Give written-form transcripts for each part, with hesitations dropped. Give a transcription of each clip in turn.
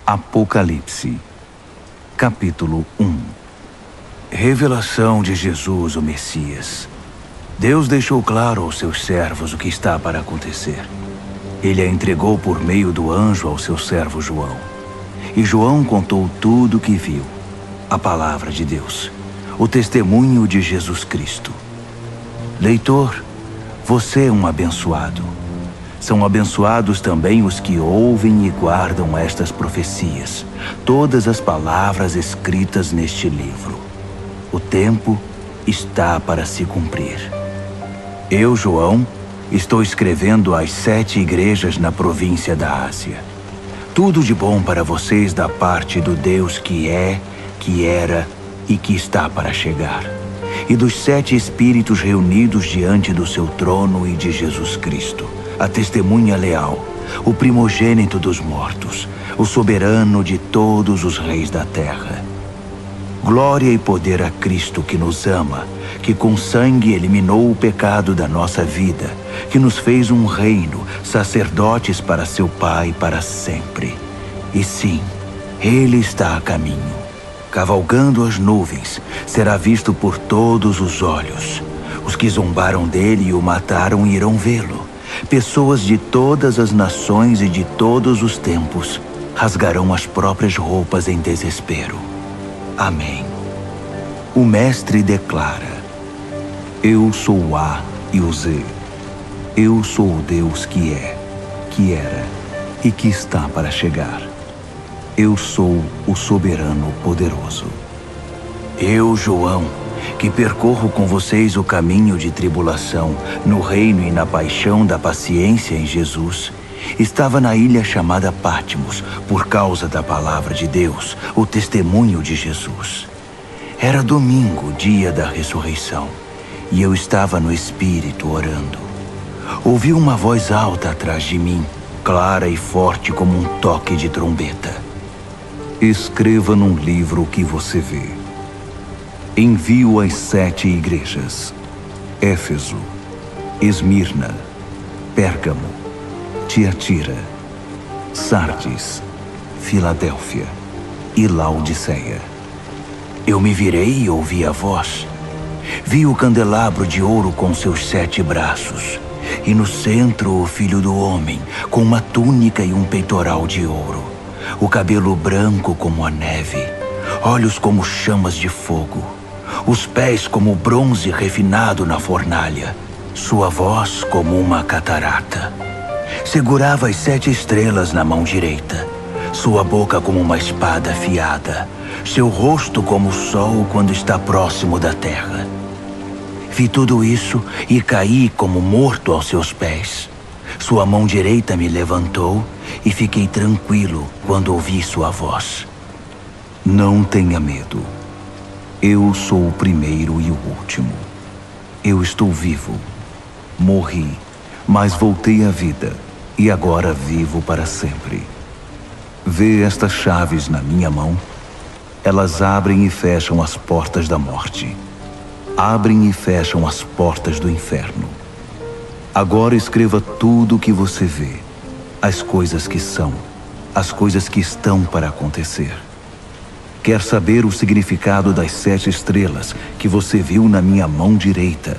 Apocalipse, capítulo 1. Revelação de Jesus, o Messias. Deus deixou claro aos seus servos o que está para acontecer. Ele a entregou por meio do anjo ao seu servo João. E João contou tudo o que viu, a palavra de Deus, o testemunho de Jesus Cristo. Leitor, você é um abençoado. São abençoados também os que ouvem e guardam estas profecias, todas as palavras escritas neste livro. O tempo está para se cumprir. Eu, João, estou escrevendo às 7 igrejas na província da Ásia. Tudo de bom para vocês da parte do Deus que é, que era e que está para chegar, e dos 7 espíritos reunidos diante do seu trono e de Jesus Cristo, a testemunha leal, o primogênito dos mortos, o soberano de todos os reis da terra. Glória e poder a Cristo que nos ama, que com sangue eliminou o pecado da nossa vida, que nos fez um reino, sacerdotes para seu Pai para sempre. E sim, Ele está a caminho. Cavalgando as nuvens, será visto por todos os olhos. Os que zombaram dele e o mataram irão vê-lo. Pessoas de todas as nações e de todos os tempos rasgarão as próprias roupas em desespero. Amém. O Mestre declara: Eu sou o A e o Z. Eu sou o Deus que é, que era e que está para chegar. Eu sou o soberano poderoso. Eu, João, que percorro com vocês o caminho de tribulação, no reino e na paixão da paciência em Jesus, estava na ilha chamada Patmos, por causa da palavra de Deus, o testemunho de Jesus. Era domingo, dia da ressurreição, e eu estava no Espírito orando. Ouvi uma voz alta atrás de mim, clara e forte como um toque de trombeta. Escreva num livro o que você vê. Envio às 7 igrejas: Éfeso, Esmirna, Pérgamo, Tiatira, Sardes, Filadélfia e Laodiceia. Eu me virei e ouvi a voz. Vi o candelabro de ouro com seus 7 braços, e no centro o Filho do Homem, com uma túnica e um peitoral de ouro, o cabelo branco como a neve, olhos como chamas de fogo, os pés como bronze refinado na fornalha, sua voz como uma catarata. Segurava as 7 estrelas na mão direita, sua boca como uma espada afiada, seu rosto como o sol quando está próximo da terra. Vi tudo isso e caí como morto aos seus pés. Sua mão direita me levantou e fiquei tranquilo quando ouvi sua voz. Não tenha medo. Eu sou o primeiro e o último. Eu estou vivo. Morri, mas voltei à vida e agora vivo para sempre. Vê estas chaves na minha mão? Elas abrem e fecham as portas da morte. Abrem e fecham as portas do inferno. Agora escreva tudo o que você vê, as coisas que são, as coisas que estão para acontecer. Quer saber o significado das 7 estrelas que você viu na minha mão direita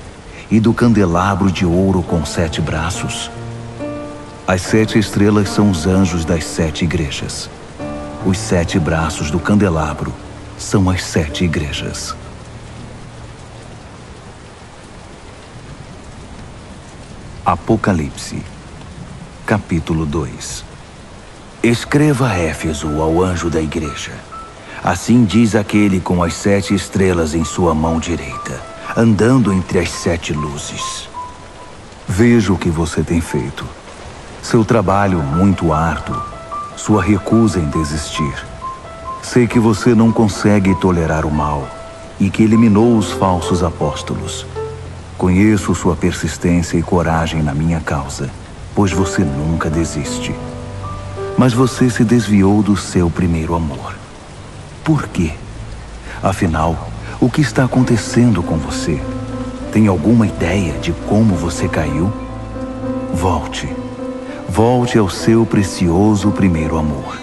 e do candelabro de ouro com 7 braços? As 7 estrelas são os anjos das 7 igrejas. Os 7 braços do candelabro são as 7 igrejas. Apocalipse, capítulo 2. Escreva a Éfeso, ao anjo da igreja. Assim diz aquele com as 7 estrelas em sua mão direita, andando entre as 7 luzes. Vejo o que você tem feito. Seu trabalho muito árduo, sua recusa em desistir. Sei que você não consegue tolerar o mal e que eliminou os falsos apóstolos. Conheço sua persistência e coragem na minha causa, pois você nunca desiste. Mas você se desviou do seu primeiro amor. Por quê? Afinal, o que está acontecendo com você? Tem alguma ideia de como você caiu? Volte. Volte ao seu precioso primeiro amor.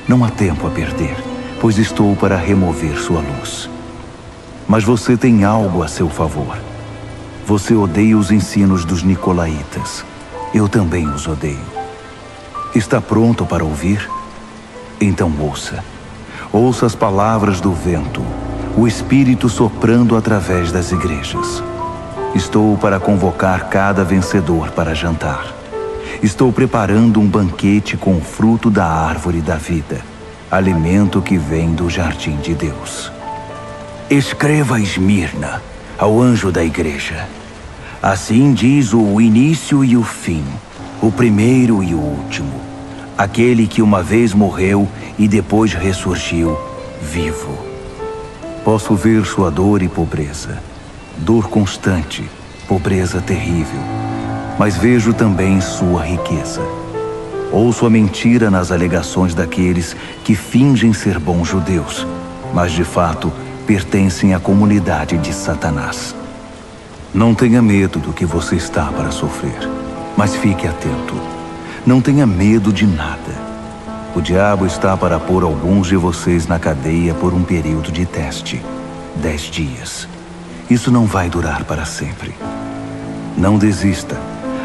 Não há tempo a perder, pois estou para remover sua luz. Mas você tem algo a seu favor. Você odeia os ensinos dos nicolaítas. Eu também os odeio. Está pronto para ouvir? Então ouça. Ouça as palavras do vento, o Espírito soprando através das igrejas. Estou para convocar cada vencedor para jantar. Estou preparando um banquete com o fruto da árvore da vida, alimento que vem do jardim de Deus. Escreva a Esmirna, ao anjo da igreja. Assim diz o início e o fim, o primeiro e o último, aquele que uma vez morreu e depois ressurgiu, vivo. Posso ver sua dor e pobreza, dor constante, pobreza terrível, mas vejo também sua riqueza. Ouço a mentira nas alegações daqueles que fingem ser bons judeus, mas de fato pertencem à comunidade de Satanás. Não tenha medo do que você está para sofrer, mas fique atento. Não tenha medo de nada. O diabo está para pôr alguns de vocês na cadeia por um período de teste, 10 dias. Isso não vai durar para sempre. Não desista,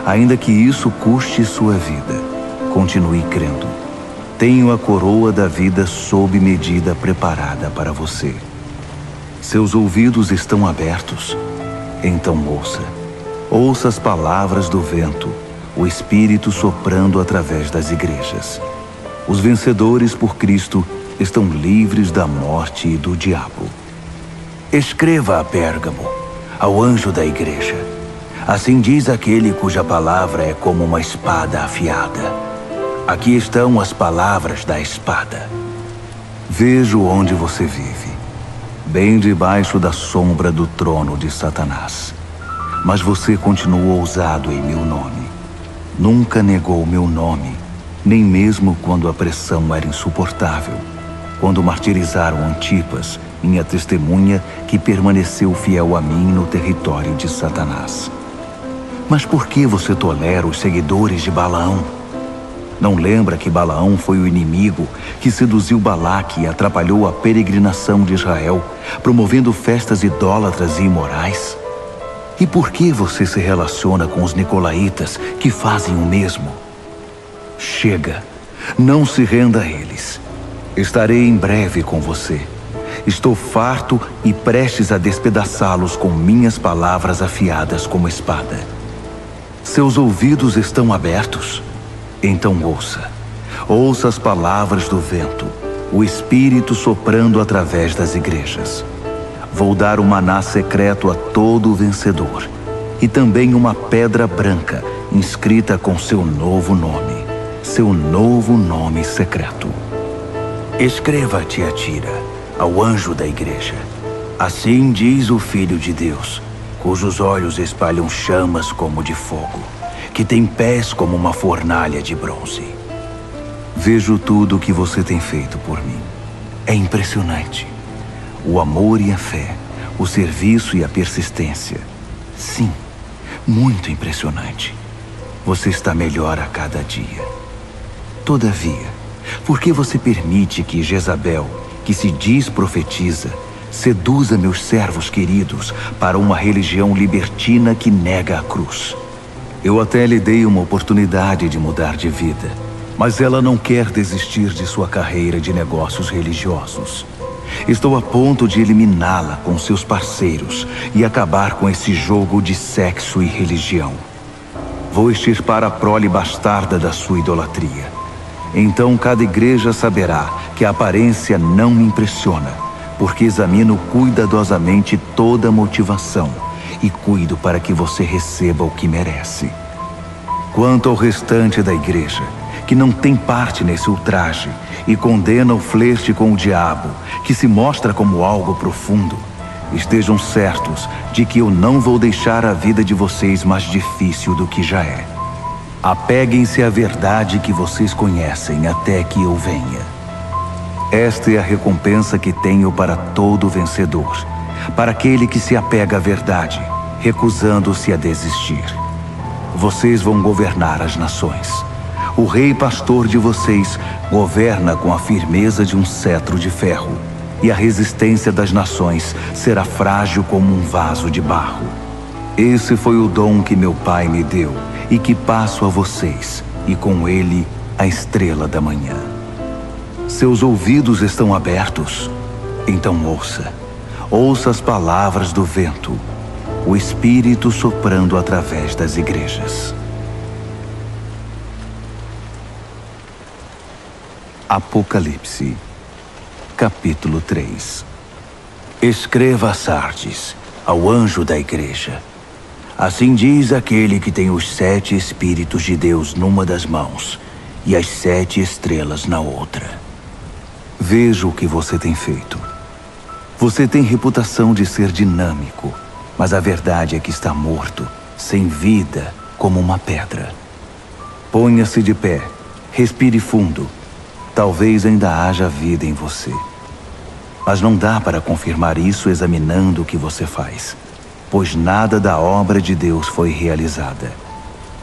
ainda que isso custe sua vida. Continue crendo. Tenho a coroa da vida sob medida preparada para você. Seus ouvidos estão abertos? Então ouça. Ouça as palavras do vento, o Espírito soprando através das igrejas. Os vencedores por Cristo estão livres da morte e do diabo. Escreva a Pérgamo, ao anjo da igreja. Assim diz aquele cuja palavra é como uma espada afiada. Aqui estão as palavras da espada. Vejo onde você vive, bem debaixo da sombra do trono de Satanás. Mas você continua ousado em meu nome. Nunca negou meu nome, nem mesmo quando a pressão era insuportável. Quando martirizaram Antipas, minha testemunha, que permaneceu fiel a mim no território de Satanás. Mas por que você tolera os seguidores de Balaão? Não lembra que Balaão foi o inimigo que seduziu Balaque e atrapalhou a peregrinação de Israel, promovendo festas idólatras e imorais? E por que você se relaciona com os nicolaítas que fazem o mesmo? Chega, não se renda a eles. Estarei em breve com você. Estou farto e prestes a despedaçá-los com minhas palavras afiadas como espada. Seus ouvidos estão abertos? Então ouça. Ouça as palavras do vento, o Espírito soprando através das igrejas. Vou dar um maná secreto a todo vencedor, e também uma pedra branca inscrita com seu novo nome secreto. Escreva a Tiatira, ao anjo da igreja. Assim diz o Filho de Deus, cujos olhos espalham chamas como de fogo, que tem pés como uma fornalha de bronze. Vejo tudo o que você tem feito por mim. É impressionante. O amor e a fé, o serviço e a persistência. Sim, muito impressionante. Você está melhor a cada dia. Todavia, por que você permite que Jezabel, que se diz profetiza, seduza meus servos queridos para uma religião libertina que nega a cruz? Eu até lhe dei uma oportunidade de mudar de vida, mas ela não quer desistir de sua carreira de negócios religiosos. Estou a ponto de eliminá-la com seus parceiros e acabar com esse jogo de sexo e religião. Vou extirpar a prole bastarda da sua idolatria. Então cada igreja saberá que a aparência não me impressiona, porque examino cuidadosamente toda a motivação e cuido para que você receba o que merece. Quanto ao restante da igreja, que não tem parte nesse ultraje e condena o flerte com o diabo, que se mostra como algo profundo, estejam certos de que eu não vou deixar a vida de vocês mais difícil do que já é. Apeguem-se à verdade que vocês conhecem até que eu venha. Esta é a recompensa que tenho para todo vencedor, para aquele que se apega à verdade, recusando-se a desistir. Vocês vão governar as nações. O rei pastor de vocês governa com a firmeza de um cetro de ferro, e a resistência das nações será frágil como um vaso de barro. Esse foi o dom que meu pai me deu e que passo a vocês, e com ele a estrela da manhã. Seus ouvidos estão abertos? Então ouça. Ouça as palavras do vento, o Espírito soprando através das igrejas. Apocalipse, capítulo 3. Escreva a Sardes, ao anjo da igreja. Assim diz aquele que tem os 7 Espíritos de Deus numa das mãos e as 7 estrelas na outra. Veja o que você tem feito. Você tem reputação de ser dinâmico, mas a verdade é que está morto, sem vida, como uma pedra. Ponha-se de pé, respire fundo. Talvez ainda haja vida em você. Mas não dá para confirmar isso examinando o que você faz, pois nada da obra de Deus foi realizada.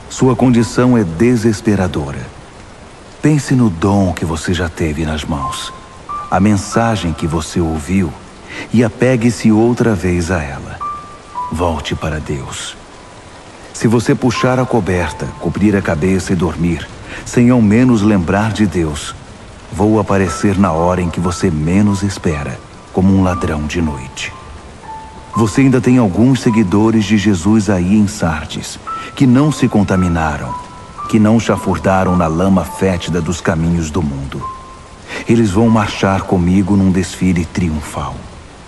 Sua condição é desesperadora. Pense no dom que você já teve nas mãos, a mensagem que você ouviu, e apegue-se outra vez a ela. Volte para Deus. Se você puxar a coberta, cobrir a cabeça e dormir, sem ao menos lembrar de Deus, vou aparecer na hora em que você menos espera, como um ladrão de noite. Você ainda tem alguns seguidores de Jesus aí em Sardes, que não se contaminaram, que não chafurdaram na lama fétida dos caminhos do mundo. Eles vão marchar comigo num desfile triunfal.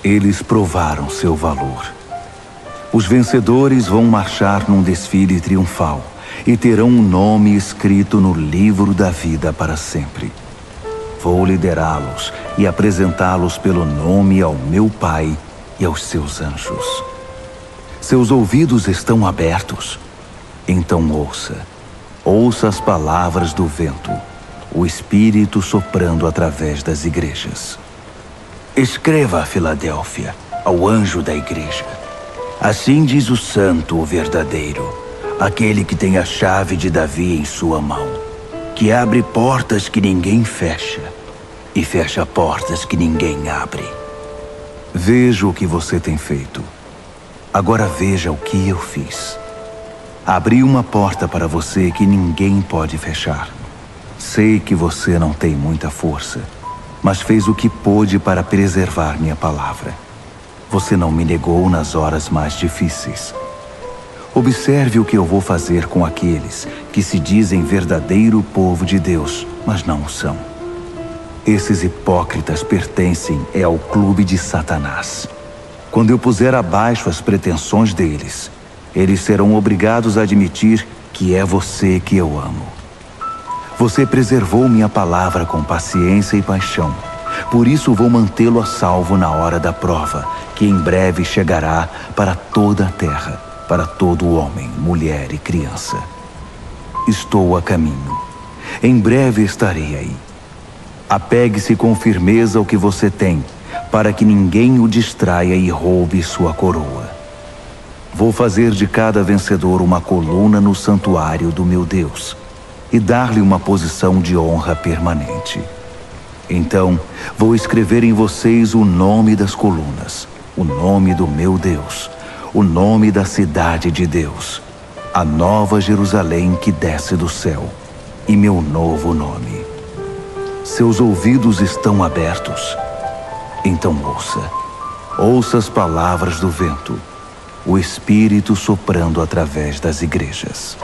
Eles provaram seu valor. Os vencedores vão marchar num desfile triunfal e terão um nome escrito no livro da vida para sempre. Vou liderá-los e apresentá-los pelo nome ao meu Pai e aos seus anjos. Seus ouvidos estão abertos? Então ouça. Ouça as palavras do vento, o Espírito soprando através das igrejas. Escreva a Filadélfia, ao anjo da igreja. Assim diz o Santo, o verdadeiro, aquele que tem a chave de Davi em sua mão, que abre portas que ninguém fecha e fecha portas que ninguém abre. Veja o que você tem feito. Agora veja o que eu fiz. Abri uma porta para você que ninguém pode fechar. Sei que você não tem muita força, mas fez o que pôde para preservar minha palavra. Você não me negou nas horas mais difíceis. Observe o que eu vou fazer com aqueles que se dizem verdadeiro povo de Deus, mas não o são. Esses hipócritas pertencem ao clube de Satanás. Quando eu puser abaixo as pretensões deles, eles serão obrigados a admitir que é você que eu amo. Você preservou minha palavra com paciência e paixão. Por isso vou mantê-lo a salvo na hora da prova, que em breve chegará para toda a terra, para todo homem, mulher e criança. Estou a caminho. Em breve estarei aí. Apegue-se com firmeza ao que você tem, para que ninguém o distraia e roube sua coroa. Vou fazer de cada vencedor uma coluna no santuário do meu Deus e dar-lhe uma posição de honra permanente. Então, vou escrever em vocês o nome das colunas, o nome do meu Deus, o nome da cidade de Deus, a nova Jerusalém que desce do céu, e meu novo nome. Seus ouvidos estão abertos? Então ouça. Ouça as palavras do vento, o Espírito soprando através das igrejas.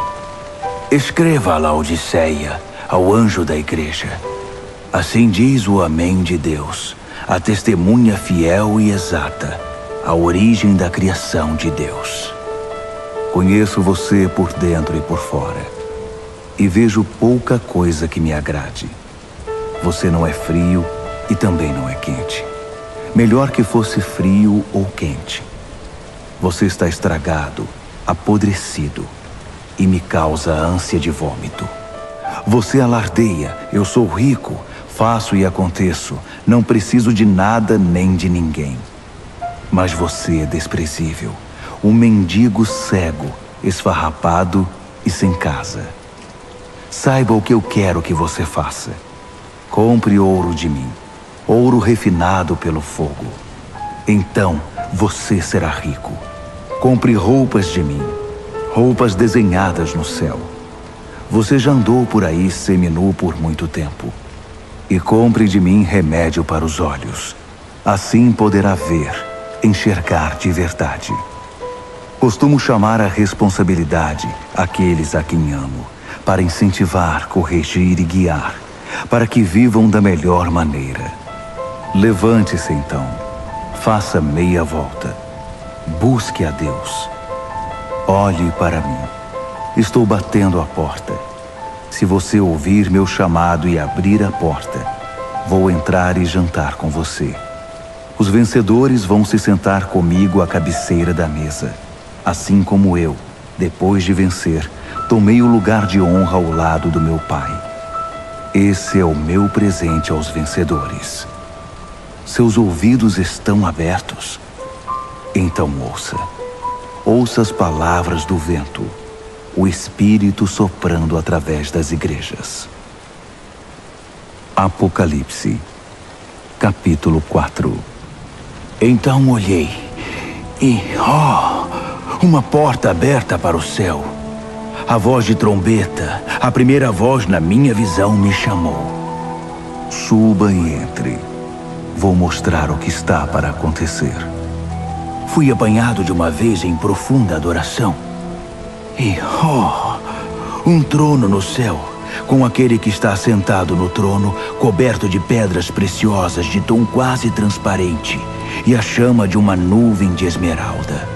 Escreva a Laodiceia, ao anjo da igreja. Assim diz o Amém de Deus, a testemunha fiel e exata, a origem da criação de Deus. Conheço você por dentro e por fora, e vejo pouca coisa que me agrade. Você não é frio e também não é quente. Melhor que fosse frio ou quente. Você está estragado, apodrecido, e me causa ânsia de vômito. Você alardeia, eu sou rico, faço e aconteço, não preciso de nada nem de ninguém. Mas você é desprezível, um mendigo cego, esfarrapado e sem casa. Saiba o que eu quero que você faça. Compre ouro de mim, ouro refinado pelo fogo. Então você será rico. Compre roupas de mim, roupas desenhadas no céu. Você já andou por aí seminu por muito tempo. E compre de mim remédio para os olhos. Assim poderá ver, enxergar de verdade. Costumo chamar a responsabilidade aqueles a quem amo, para incentivar, corrigir e guiar, para que vivam da melhor maneira. Levante-se então, faça meia volta, busque a Deus. Olhe para mim, estou batendo a porta. Se você ouvir meu chamado e abrir a porta, vou entrar e jantar com você. Os vencedores vão se sentar comigo à cabeceira da mesa, assim como eu, depois de vencer, tomei o lugar de honra ao lado do meu Pai. Esse é o meu presente aos vencedores. Seus ouvidos estão abertos? Então ouça. Ouça as palavras do vento, o Espírito soprando através das igrejas. Apocalipse, capítulo 4. Então olhei e, uma porta aberta para o céu. A voz de trombeta, a primeira voz na minha visão me chamou. Suba e entre. Vou mostrar o que está para acontecer. Fui apanhado de uma vez em profunda adoração. E, um trono no céu, com aquele que está sentado no trono, coberto de pedras preciosas de tom quase transparente, e a chama de uma nuvem de esmeralda.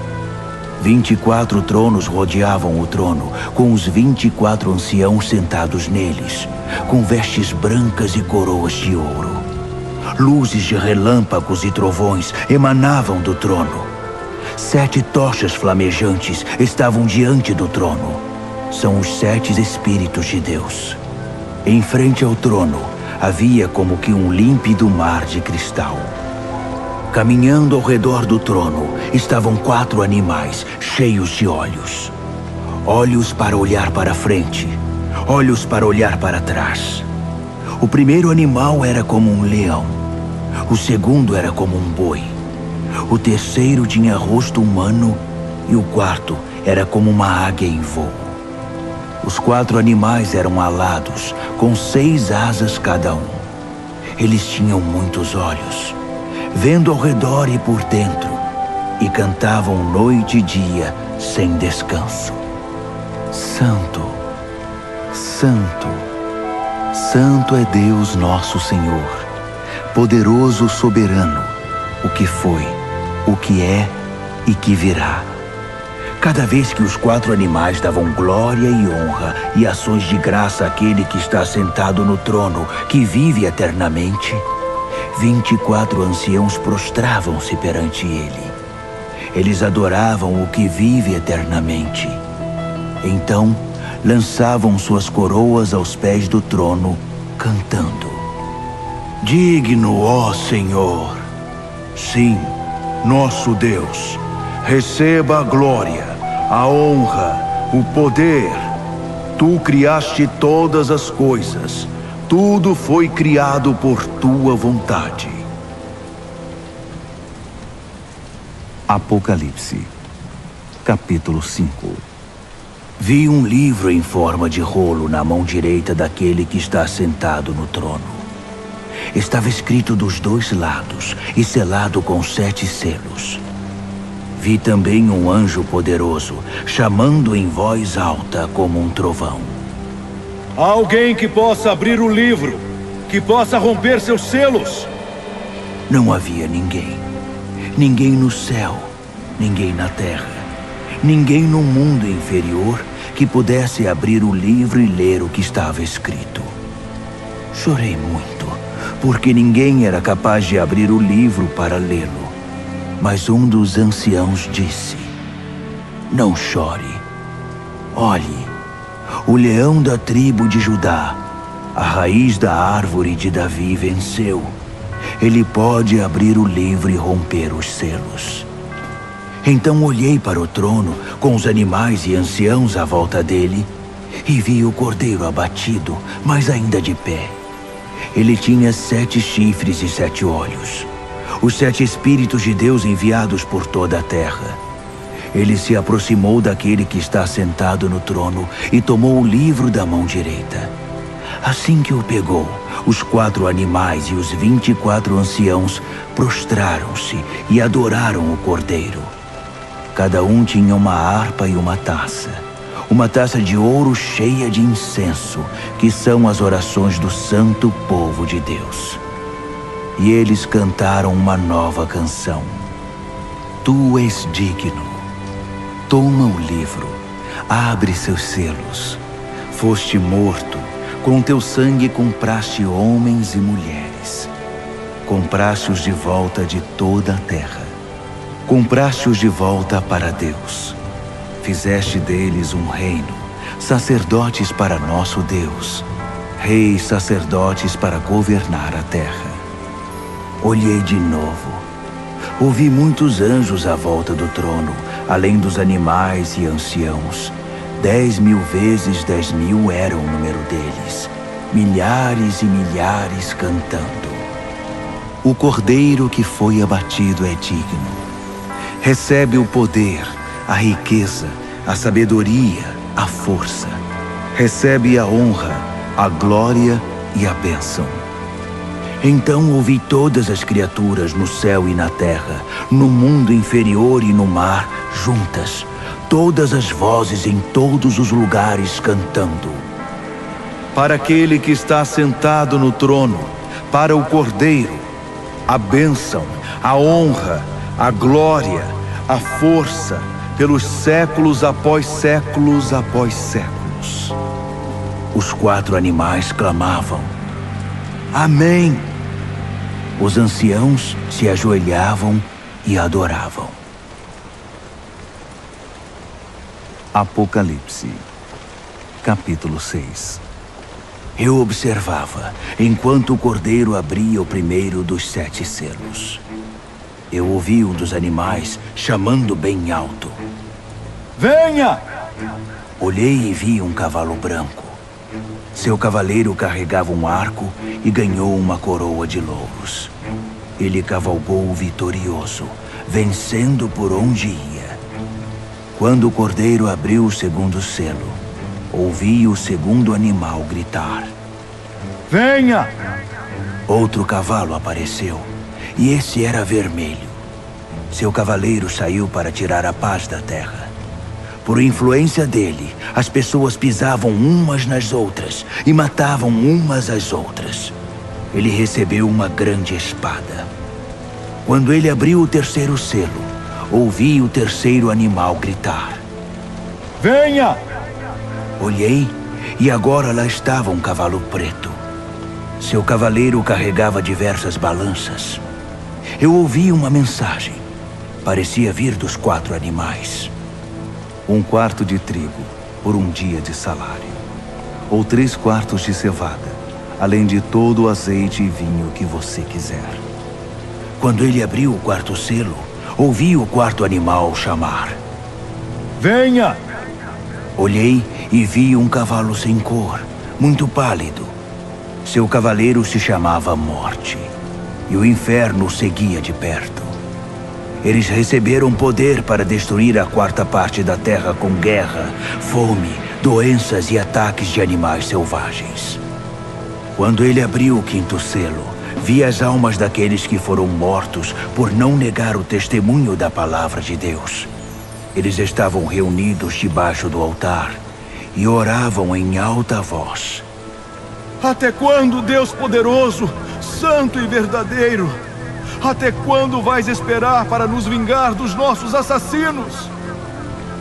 24 tronos rodeavam o trono, com os 24 anciãos sentados neles, com vestes brancas e coroas de ouro. Luzes de relâmpagos e trovões emanavam do trono. 7 tochas flamejantes estavam diante do trono. São os 7 Espíritos de Deus. Em frente ao trono, havia como que um límpido mar de cristal. Caminhando ao redor do trono, estavam 4 animais cheios de olhos. Olhos para olhar para frente, olhos para olhar para trás. O primeiro animal era como um leão. O segundo era como um boi. O terceiro tinha rosto humano e o quarto era como uma águia em voo. Os 4 animais eram alados, com 6 asas cada um. Eles tinham muitos olhos, vendo ao redor e por dentro, e cantavam noite e dia sem descanso. Santo, Santo, Santo é Deus nosso Senhor, poderoso soberano, o que foi, o que é e que virá. Cada vez que os 4 animais davam glória e honra e ações de graça àquele que está sentado no trono, que vive eternamente, 24 anciãos prostravam-se perante ele. Eles adoravam o que vive eternamente. Então, lançavam suas coroas aos pés do trono, cantando: Digno, ó Senhor, sim, nosso Deus, receba a glória, a honra, o poder. Tu criaste todas as coisas. Tudo foi criado por tua vontade. Apocalipse, capítulo 5. Vi um livro em forma de rolo na mão direita daquele que está sentado no trono. Estava escrito dos 2 lados e selado com 7 selos. Vi também um anjo poderoso, chamando em voz alta como um trovão. Alguém que possa abrir o livro, que possa romper seus selos. Não havia ninguém. Ninguém no céu, ninguém na terra, ninguém no mundo inferior que pudesse abrir o livro e ler o que estava escrito. Chorei muito, porque ninguém era capaz de abrir o livro para lê-lo. Mas um dos anciãos disse: Não chore. Olhe, o leão da tribo de Judá, a raiz da árvore de Davi, venceu. Ele pode abrir o livro e romper os selos. Então olhei para o trono, com os animais e anciãos à volta dele, e vi o cordeiro abatido, mas ainda de pé. Ele tinha 7 chifres e 7 olhos, os 7 Espíritos de Deus enviados por toda a terra. Ele se aproximou daquele que está sentado no trono e tomou o livro da mão direita. Assim que o pegou, os 4 animais e os 24 anciãos prostraram-se e adoraram o cordeiro. Cada um tinha uma harpa e uma taça de ouro cheia de incenso, que são as orações do santo povo de Deus. E eles cantaram uma nova canção. Tu és digno. Toma o livro, abre seus selos. Foste morto, com teu sangue compraste homens e mulheres. Compraste-os de volta de toda a terra. Compraste-os de volta para Deus. Fizeste deles um reino, sacerdotes para nosso Deus, reis sacerdotes para governar a terra. Olhei de novo. Ouvi muitos anjos à volta do trono, além dos animais e anciãos. 10.000 vezes 10.000 era o número deles, milhares e milhares cantando. O cordeiro que foi abatido é digno. Recebe o poder, a riqueza, a sabedoria, a força. Recebe a honra, a glória e a bênção. Então ouvi todas as criaturas no céu e na terra, no mundo inferior e no mar, juntas, todas as vozes em todos os lugares cantando. Para aquele que está sentado no trono, para o Cordeiro, a bênção, a honra, a glória, a força, pelos séculos após séculos após séculos. Os 4 animais clamavam: Amém! Os anciãos se ajoelhavam e adoravam. Apocalipse, capítulo 6. Eu observava, enquanto o cordeiro abria o primeiro dos 7 selos. Eu ouvi um dos animais chamando bem alto: Venha! Olhei e vi um cavalo branco. Seu cavaleiro carregava um arco e ganhou uma coroa de louros. Ele cavalgou vitorioso, vencendo por onde ia. Quando o cordeiro abriu o segundo selo, ouvi o segundo animal gritar: Venha! Outro cavalo apareceu, e esse era vermelho. Seu cavaleiro saiu para tirar a paz da terra. Por influência dele, as pessoas pisavam umas nas outras e matavam umas às outras. Ele recebeu uma grande espada. Quando ele abriu o terceiro selo, ouvi o terceiro animal gritar: Venha! Olhei e agora lá estava um cavalo preto. Seu cavaleiro carregava diversas balanças. Eu ouvi uma mensagem. Parecia vir dos 4 animais. 1/4 de trigo por um dia de salário, ou 3/4 de cevada, além de todo o azeite e vinho que você quiser. Quando ele abriu o 4º selo, ouvi o 4º animal chamar: Venha! Olhei e vi um cavalo sem cor, muito pálido. Seu cavaleiro se chamava Morte, e o inferno o seguia de perto. Eles receberam poder para destruir a 4ª parte da terra com guerra, fome, doenças e ataques de animais selvagens. Quando ele abriu o 5º selo, vi as almas daqueles que foram mortos por não negar o testemunho da palavra de Deus. Eles estavam reunidos debaixo do altar e oravam em alta voz: Até quando, Deus poderoso, santo e verdadeiro? Até quando vais esperar para nos vingar dos nossos assassinos?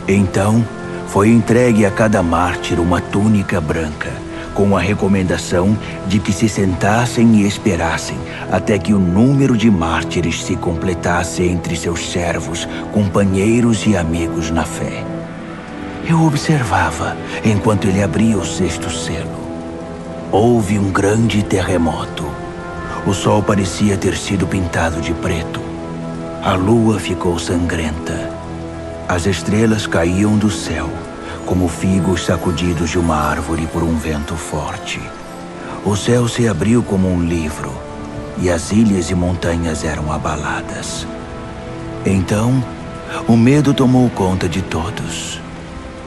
Então, foi entregue a cada mártir uma túnica branca, com a recomendação de que se sentassem e esperassem até que o número de mártires se completasse entre seus servos, companheiros e amigos na fé. Eu observava enquanto ele abria o 6º selo. Houve um grande terremoto. O sol parecia ter sido pintado de preto. A lua ficou sangrenta. As estrelas caíam do céu, como figos sacudidos de uma árvore por um vento forte. O céu se abriu como um livro, e as ilhas e montanhas eram abaladas. Então, o medo tomou conta de todos,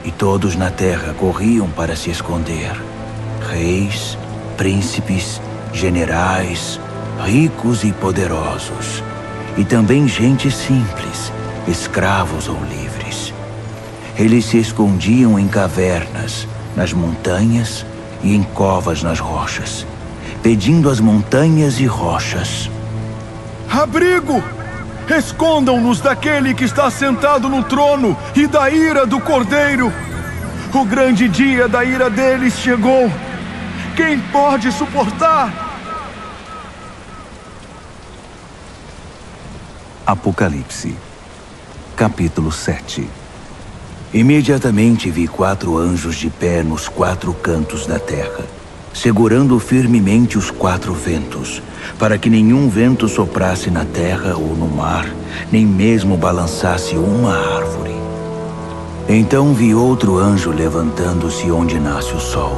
e todos na terra corriam para se esconder. Reis, príncipes, generais, ricos e poderosos, e também gente simples, escravos ou livres. Eles se escondiam em cavernas, nas montanhas e em covas nas rochas, pedindo às montanhas e rochas: abrigo! Escondam-nos daquele que está sentado no trono e da ira do Cordeiro. O grande dia da ira deles chegou. Quem pode suportar? Apocalipse, capítulo 7. Imediatamente vi 4 anjos de pé nos 4 cantos da terra, segurando firmemente os 4 ventos, para que nenhum vento soprasse na terra ou no mar, nem mesmo balançasse uma árvore. Então vi outro anjo levantando-se onde nasce o sol,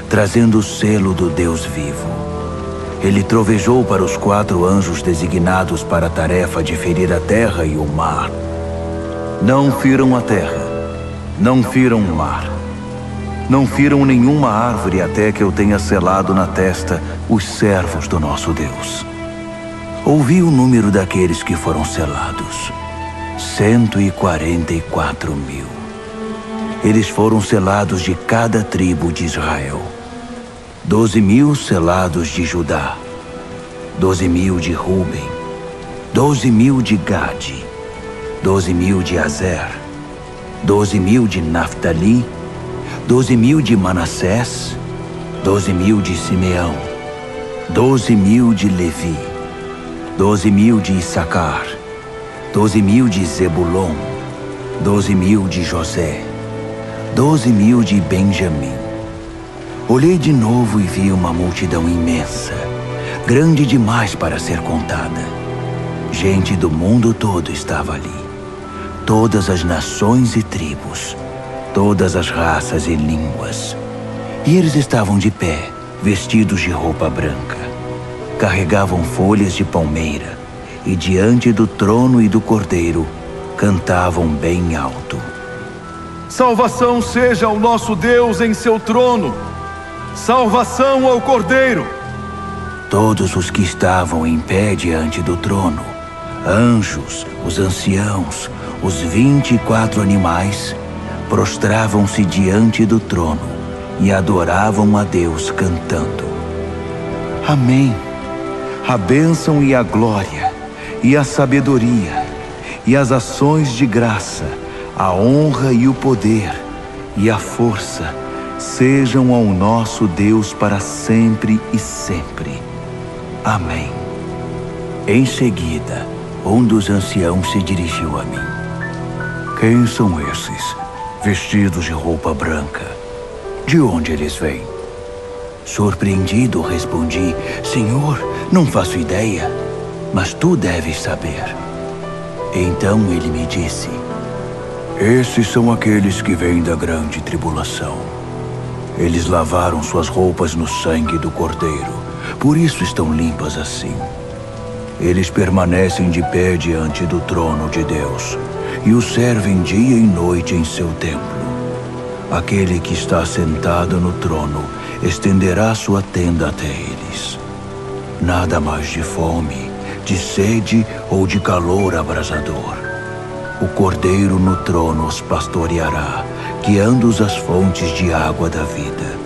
trazendo o selo do Deus vivo. Ele trovejou para os 4 anjos designados para a tarefa de ferir a terra e o mar. Não firam a terra, não firam o mar, não firam nenhuma árvore até que eu tenha selado na testa os servos do nosso Deus. Ouvi o número daqueles que foram selados: 144.000. Eles foram selados de cada tribo de Israel. 12.000 selados de Judá, 12.000 de Ruben, 12.000 de Gade, 12.000 de Azer, 12.000 de Naftali, 12.000 de Manassés, 12.000 de Simeão, 12.000 de Levi, 12.000 de Issacar, 12.000 de Zebulon, 12.000 de José, 12.000 de Benjamim. Olhei de novo e vi uma multidão imensa, grande demais para ser contada. Gente do mundo todo estava ali. Todas as nações e tribos, todas as raças e línguas. E eles estavam de pé, vestidos de roupa branca. Carregavam folhas de palmeira e diante do trono e do Cordeiro cantavam bem alto: salvação seja ao nosso Deus em seu trono! Salvação ao Cordeiro! Todos os que estavam em pé diante do trono, anjos, os anciãos, os 24 animais, prostravam-se diante do trono e adoravam a Deus cantando: Amém! A bênção e a glória, e a sabedoria, e as ações de graça, a honra e o poder, e a força, sejam ao nosso Deus para sempre e sempre. Amém. Em seguida, um dos anciãos se dirigiu a mim: quem são esses, vestidos de roupa branca? De onde eles vêm? Surpreendido, respondi: Senhor, não faço ideia, mas tu deves saber. Então ele me disse: esses são aqueles que vêm da grande tribulação. Eles lavaram suas roupas no sangue do Cordeiro, por isso estão limpas assim. Eles permanecem de pé diante do trono de Deus e o servem dia e noite em seu templo. Aquele que está sentado no trono estenderá sua tenda até eles. Nada mais de fome, de sede ou de calor abrasador. O Cordeiro no trono os pastoreará, guiando-os às fontes de água da vida.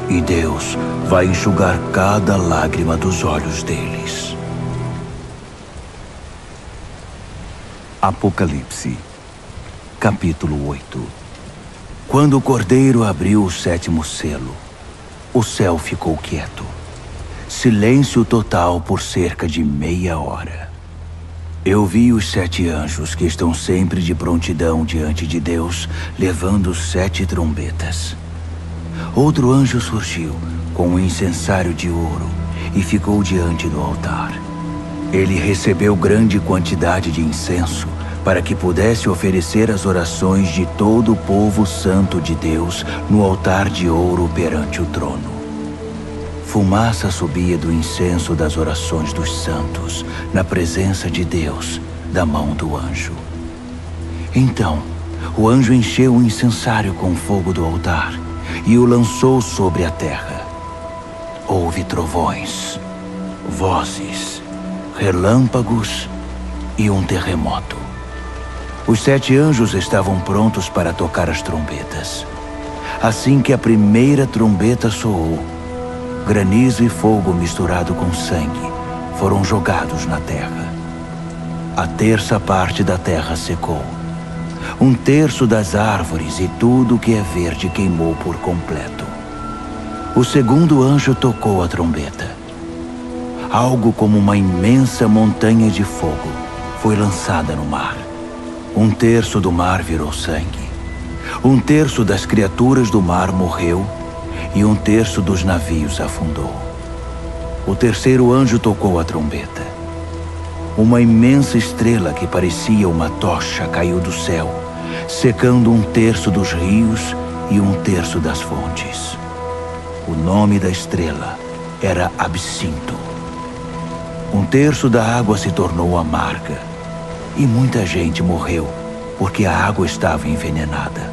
E Deus vai enxugar cada lágrima dos olhos deles. Apocalipse, capítulo 8. Quando o Cordeiro abriu o 7º selo, o céu ficou quieto. Silêncio total por cerca de meia hora. Eu vi os 7 anjos que estão sempre de prontidão diante de Deus, levando 7 trombetas. Outro anjo surgiu com um incensário de ouro e ficou diante do altar. Ele recebeu grande quantidade de incenso para que pudesse oferecer as orações de todo o povo santo de Deus no altar de ouro perante o trono. Fumaça subia do incenso das orações dos santos, na presença de Deus, da mão do anjo. Então, o anjo encheu o incensário com fogo do altar e o lançou sobre a terra. Houve trovões, vozes, relâmpagos e um terremoto. Os 7 anjos estavam prontos para tocar as trombetas. Assim que a primeira trombeta soou, granizo e fogo misturado com sangue foram jogados na terra. A terça parte da terra secou. 1/3 das árvores e tudo que é verde queimou por completo. O segundo anjo tocou a trombeta. Algo como uma imensa montanha de fogo foi lançada no mar. 1/3 do mar virou sangue. 1/3 das criaturas do mar morreu e 1/3 dos navios afundou. O terceiro anjo tocou a trombeta. Uma imensa estrela que parecia uma tocha caiu do céu, secando 1/3 dos rios e 1/3 das fontes. O nome da estrela era Absinto. 1/3 da água se tornou amarga e muita gente morreu porque a água estava envenenada.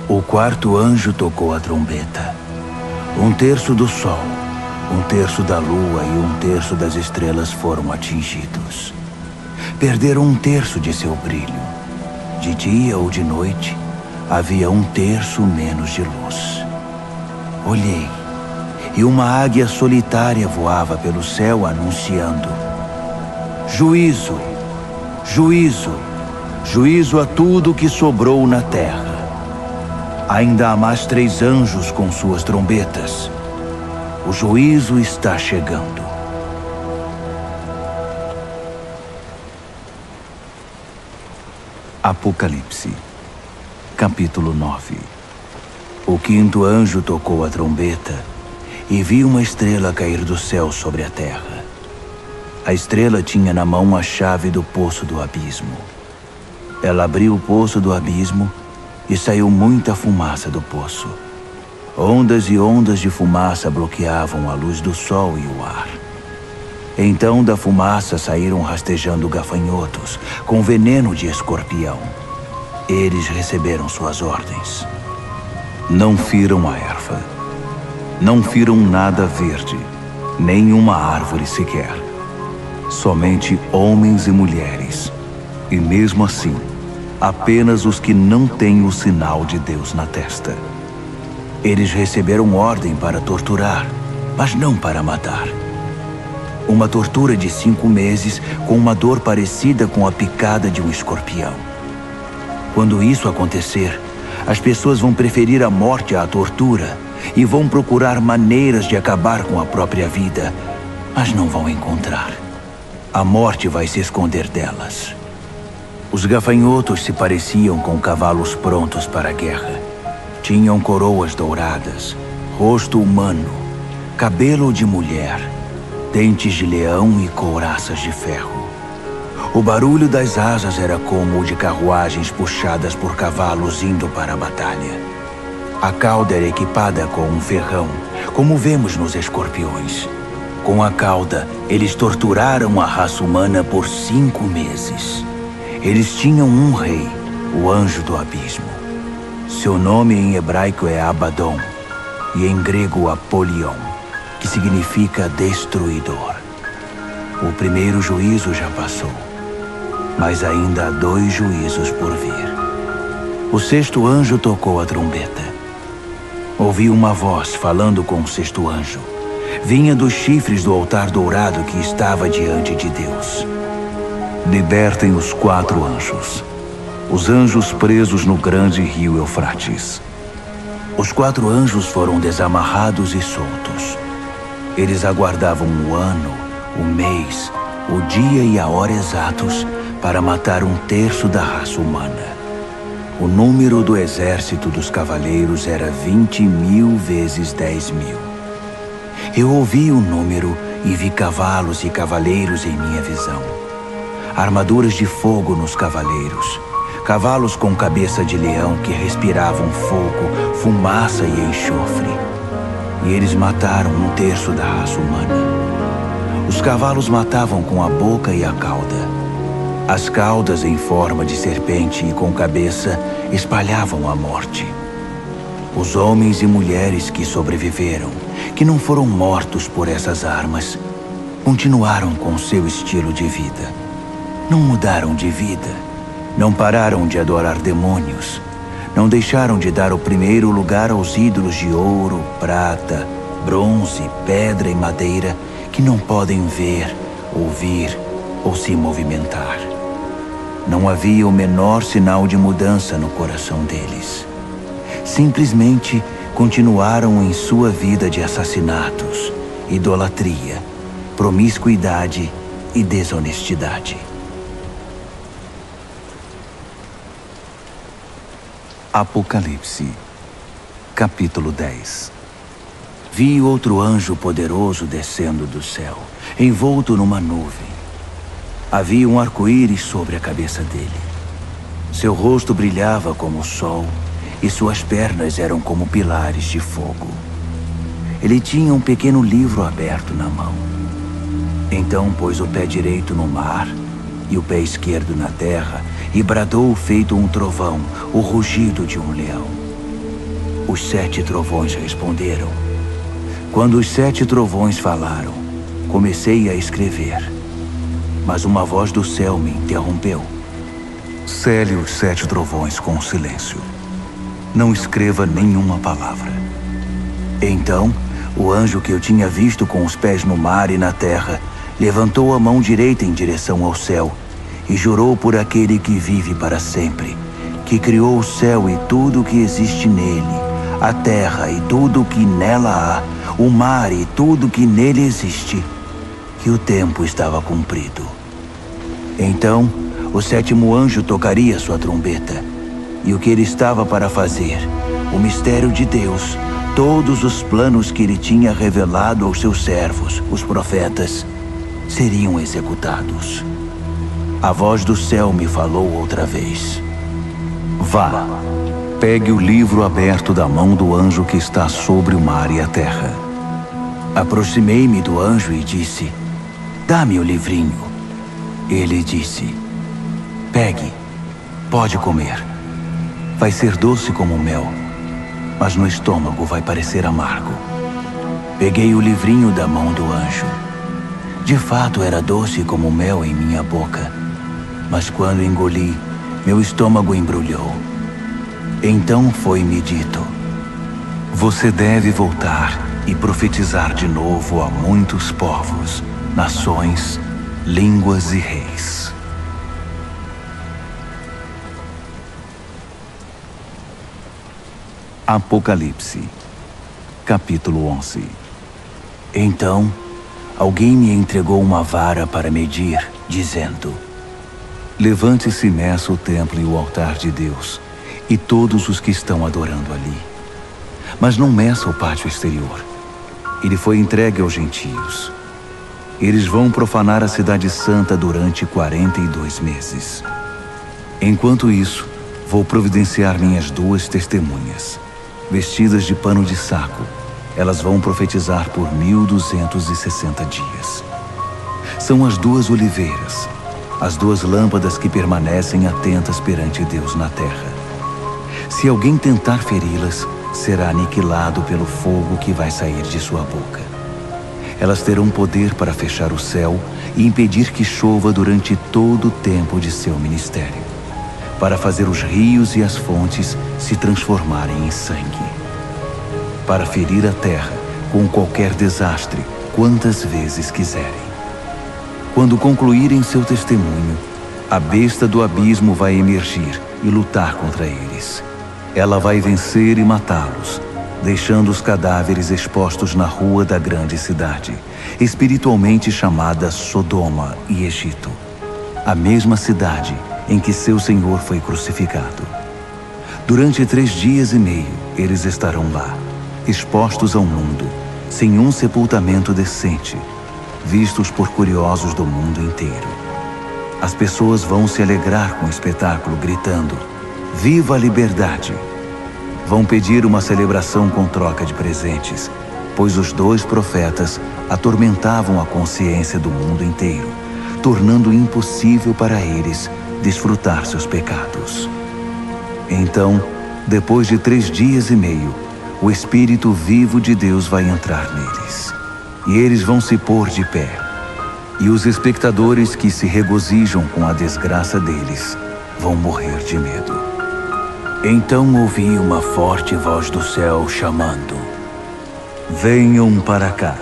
O quarto anjo tocou a trombeta. 1/3 do sol, 1/3 da lua e 1/3 das estrelas foram atingidos. Perderam 1/3 de seu brilho. De dia ou de noite, havia 1/3 menos de luz. Olhei, e uma águia solitária voava pelo céu anunciando: juízo, juízo, juízo a tudo que sobrou na terra. Ainda há mais 3 anjos com suas trombetas. O juízo está chegando. Apocalipse, capítulo 9. O quinto anjo tocou a trombeta e vi uma estrela cair do céu sobre a terra. A estrela tinha na mão a chave do poço do abismo. Ela abriu o poço do abismo e saiu muita fumaça do poço. Ondas e ondas de fumaça bloqueavam a luz do sol e o ar. Então da fumaça saíram rastejando gafanhotos com veneno de escorpião. Eles receberam suas ordens. Não firam a erva. Não firam nada verde, nem uma árvore sequer. Somente homens e mulheres. E mesmo assim, apenas os que não têm o sinal de Deus na testa. Eles receberam ordem para torturar, mas não para matar. Uma tortura de 5 meses com uma dor parecida com a picada de um escorpião. Quando isso acontecer, as pessoas vão preferir a morte à tortura e vão procurar maneiras de acabar com a própria vida, mas não vão encontrar. A morte vai se esconder delas. Os gafanhotos se pareciam com cavalos prontos para a guerra. Tinham coroas douradas, rosto humano, cabelo de mulher, dentes de leão e couraças de ferro. O barulho das asas era como o de carruagens puxadas por cavalos indo para a batalha. A cauda era equipada com um ferrão, como vemos nos escorpiões. Com a cauda, eles torturaram a raça humana por 5 meses. Eles tinham um rei, o anjo do abismo. Seu nome em hebraico é Abaddon e em grego Apolion, que significa destruidor. O primeiro juízo já passou, mas ainda há 2 juízos por vir. O sexto anjo tocou a trombeta. Ouvi uma voz falando com o sexto anjo. Vinha dos chifres do altar dourado que estava diante de Deus. Libertem os 4 anjos, os anjos presos no grande rio Eufrates. Os 4 anjos foram desamarrados e soltos. Eles aguardavam o ano, o mês, o dia e a hora exatos para matar 1/3 da raça humana. O número do exército dos cavaleiros era 20.000 vezes 10.000. Eu ouvi o número e vi cavalos e cavaleiros em minha visão. armaduras de fogo nos cavaleiros, cavalos com cabeça de leão que respiravam fogo, fumaça e enxofre. E eles mataram 1/3 da raça humana. Os cavalos matavam com a boca e a cauda. As caudas em forma de serpente e com cabeça espalhavam a morte. Os homens e mulheres que sobreviveram, que não foram mortos por essas armas, continuaram com seu estilo de vida. Não mudaram de vida, não pararam de adorar demônios, não deixaram de dar o primeiro lugar aos ídolos de ouro, prata, bronze, pedra e madeira que não podem ver, ouvir ou se movimentar. Não havia o menor sinal de mudança no coração deles. Simplesmente continuaram em sua vida de assassinatos, idolatria, promiscuidade e desonestidade. Apocalipse, capítulo 10. Vi outro anjo poderoso descendo do céu, envolto numa nuvem. Havia um arco-íris sobre a cabeça dele. Seu rosto brilhava como o sol e suas pernas eram como pilares de fogo. Ele tinha um pequeno livro aberto na mão. Então pôs o pé direito no mar e o pé esquerdo na terra e bradou feito um trovão, o rugido de um leão. Os 7 trovões responderam. Quando os 7 trovões falaram, comecei a escrever. Mas uma voz do céu me interrompeu. Cele os 7 trovões com silêncio. Não escreva nenhuma palavra. Então, o anjo que eu tinha visto com os pés no mar e na terra levantou a mão direita em direção ao céu e jurou por aquele que vive para sempre, que criou o céu e tudo o que existe nele, a terra e tudo o que nela há, o mar e tudo o que nele existe, que o tempo estava cumprido. Então, o 7º anjo tocaria sua trombeta, e o que ele estava para fazer, o mistério de Deus, todos os planos que ele tinha revelado aos seus servos, os profetas, seriam executados. A voz do céu me falou outra vez. Vá, pegue o livro aberto da mão do anjo que está sobre o mar e a terra. Aproximei-me do anjo e disse, dá-me o livrinho. Ele disse, pegue, pode comer. Vai ser doce como mel, mas no estômago vai parecer amargo. Peguei o livrinho da mão do anjo. De fato era doce como mel em minha boca, mas quando engoli, meu estômago embrulhou. Então foi-me dito, você deve voltar e profetizar de novo a muitos povos, nações, línguas e reis. Apocalipse, capítulo 11. Então, alguém me entregou uma vara para medir, dizendo, levante-se e meça o templo e o altar de Deus, e todos os que estão adorando ali. Mas não meça o pátio exterior. Ele foi entregue aos gentios. Eles vão profanar a cidade santa durante 42 meses. Enquanto isso, vou providenciar minhas 2 testemunhas. Vestidas de pano de saco, elas vão profetizar por 1260 dias. São as 2 oliveiras, as 2 lâmpadas que permanecem atentas perante Deus na terra. Se alguém tentar feri-las, será aniquilado pelo fogo que vai sair de sua boca. Elas terão poder para fechar o céu e impedir que chova durante todo o tempo de seu ministério, para fazer os rios e as fontes se transformarem em sangue, para ferir a terra com qualquer desastre, quantas vezes quiserem. Quando concluírem seu testemunho, a besta do abismo vai emergir e lutar contra eles. Ela vai vencer e matá-los, deixando os cadáveres expostos na rua da grande cidade, espiritualmente chamada Sodoma e Egito, a mesma cidade em que seu Senhor foi crucificado. Durante 3 dias e meio, eles estarão lá, expostos ao mundo, sem um sepultamento decente, vistos por curiosos do mundo inteiro. As pessoas vão se alegrar com o espetáculo, gritando: "Viva a liberdade!" Vão pedir uma celebração com troca de presentes, pois os 2 profetas atormentavam a consciência do mundo inteiro, tornando impossível para eles desfrutar seus pecados. Então, depois de 3 dias e meio, o Espírito vivo de Deus vai entrar neles, e eles vão se pôr de pé. E os espectadores que se regozijam com a desgraça deles vão morrer de medo. Então ouvi uma forte voz do céu chamando: "Venham para cá."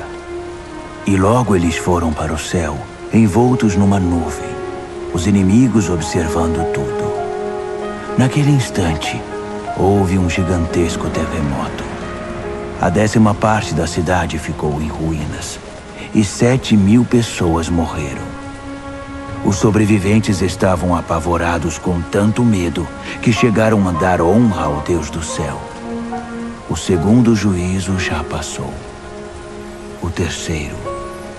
E logo eles foram para o céu, envoltos numa nuvem, os inimigos observando tudo. Naquele instante, houve um gigantesco terremoto. A 10ª parte da cidade ficou em ruínas, e 7.000 pessoas morreram. Os sobreviventes estavam apavorados com tanto medo que chegaram a dar honra ao Deus do céu. O 2º juízo já passou. O 3º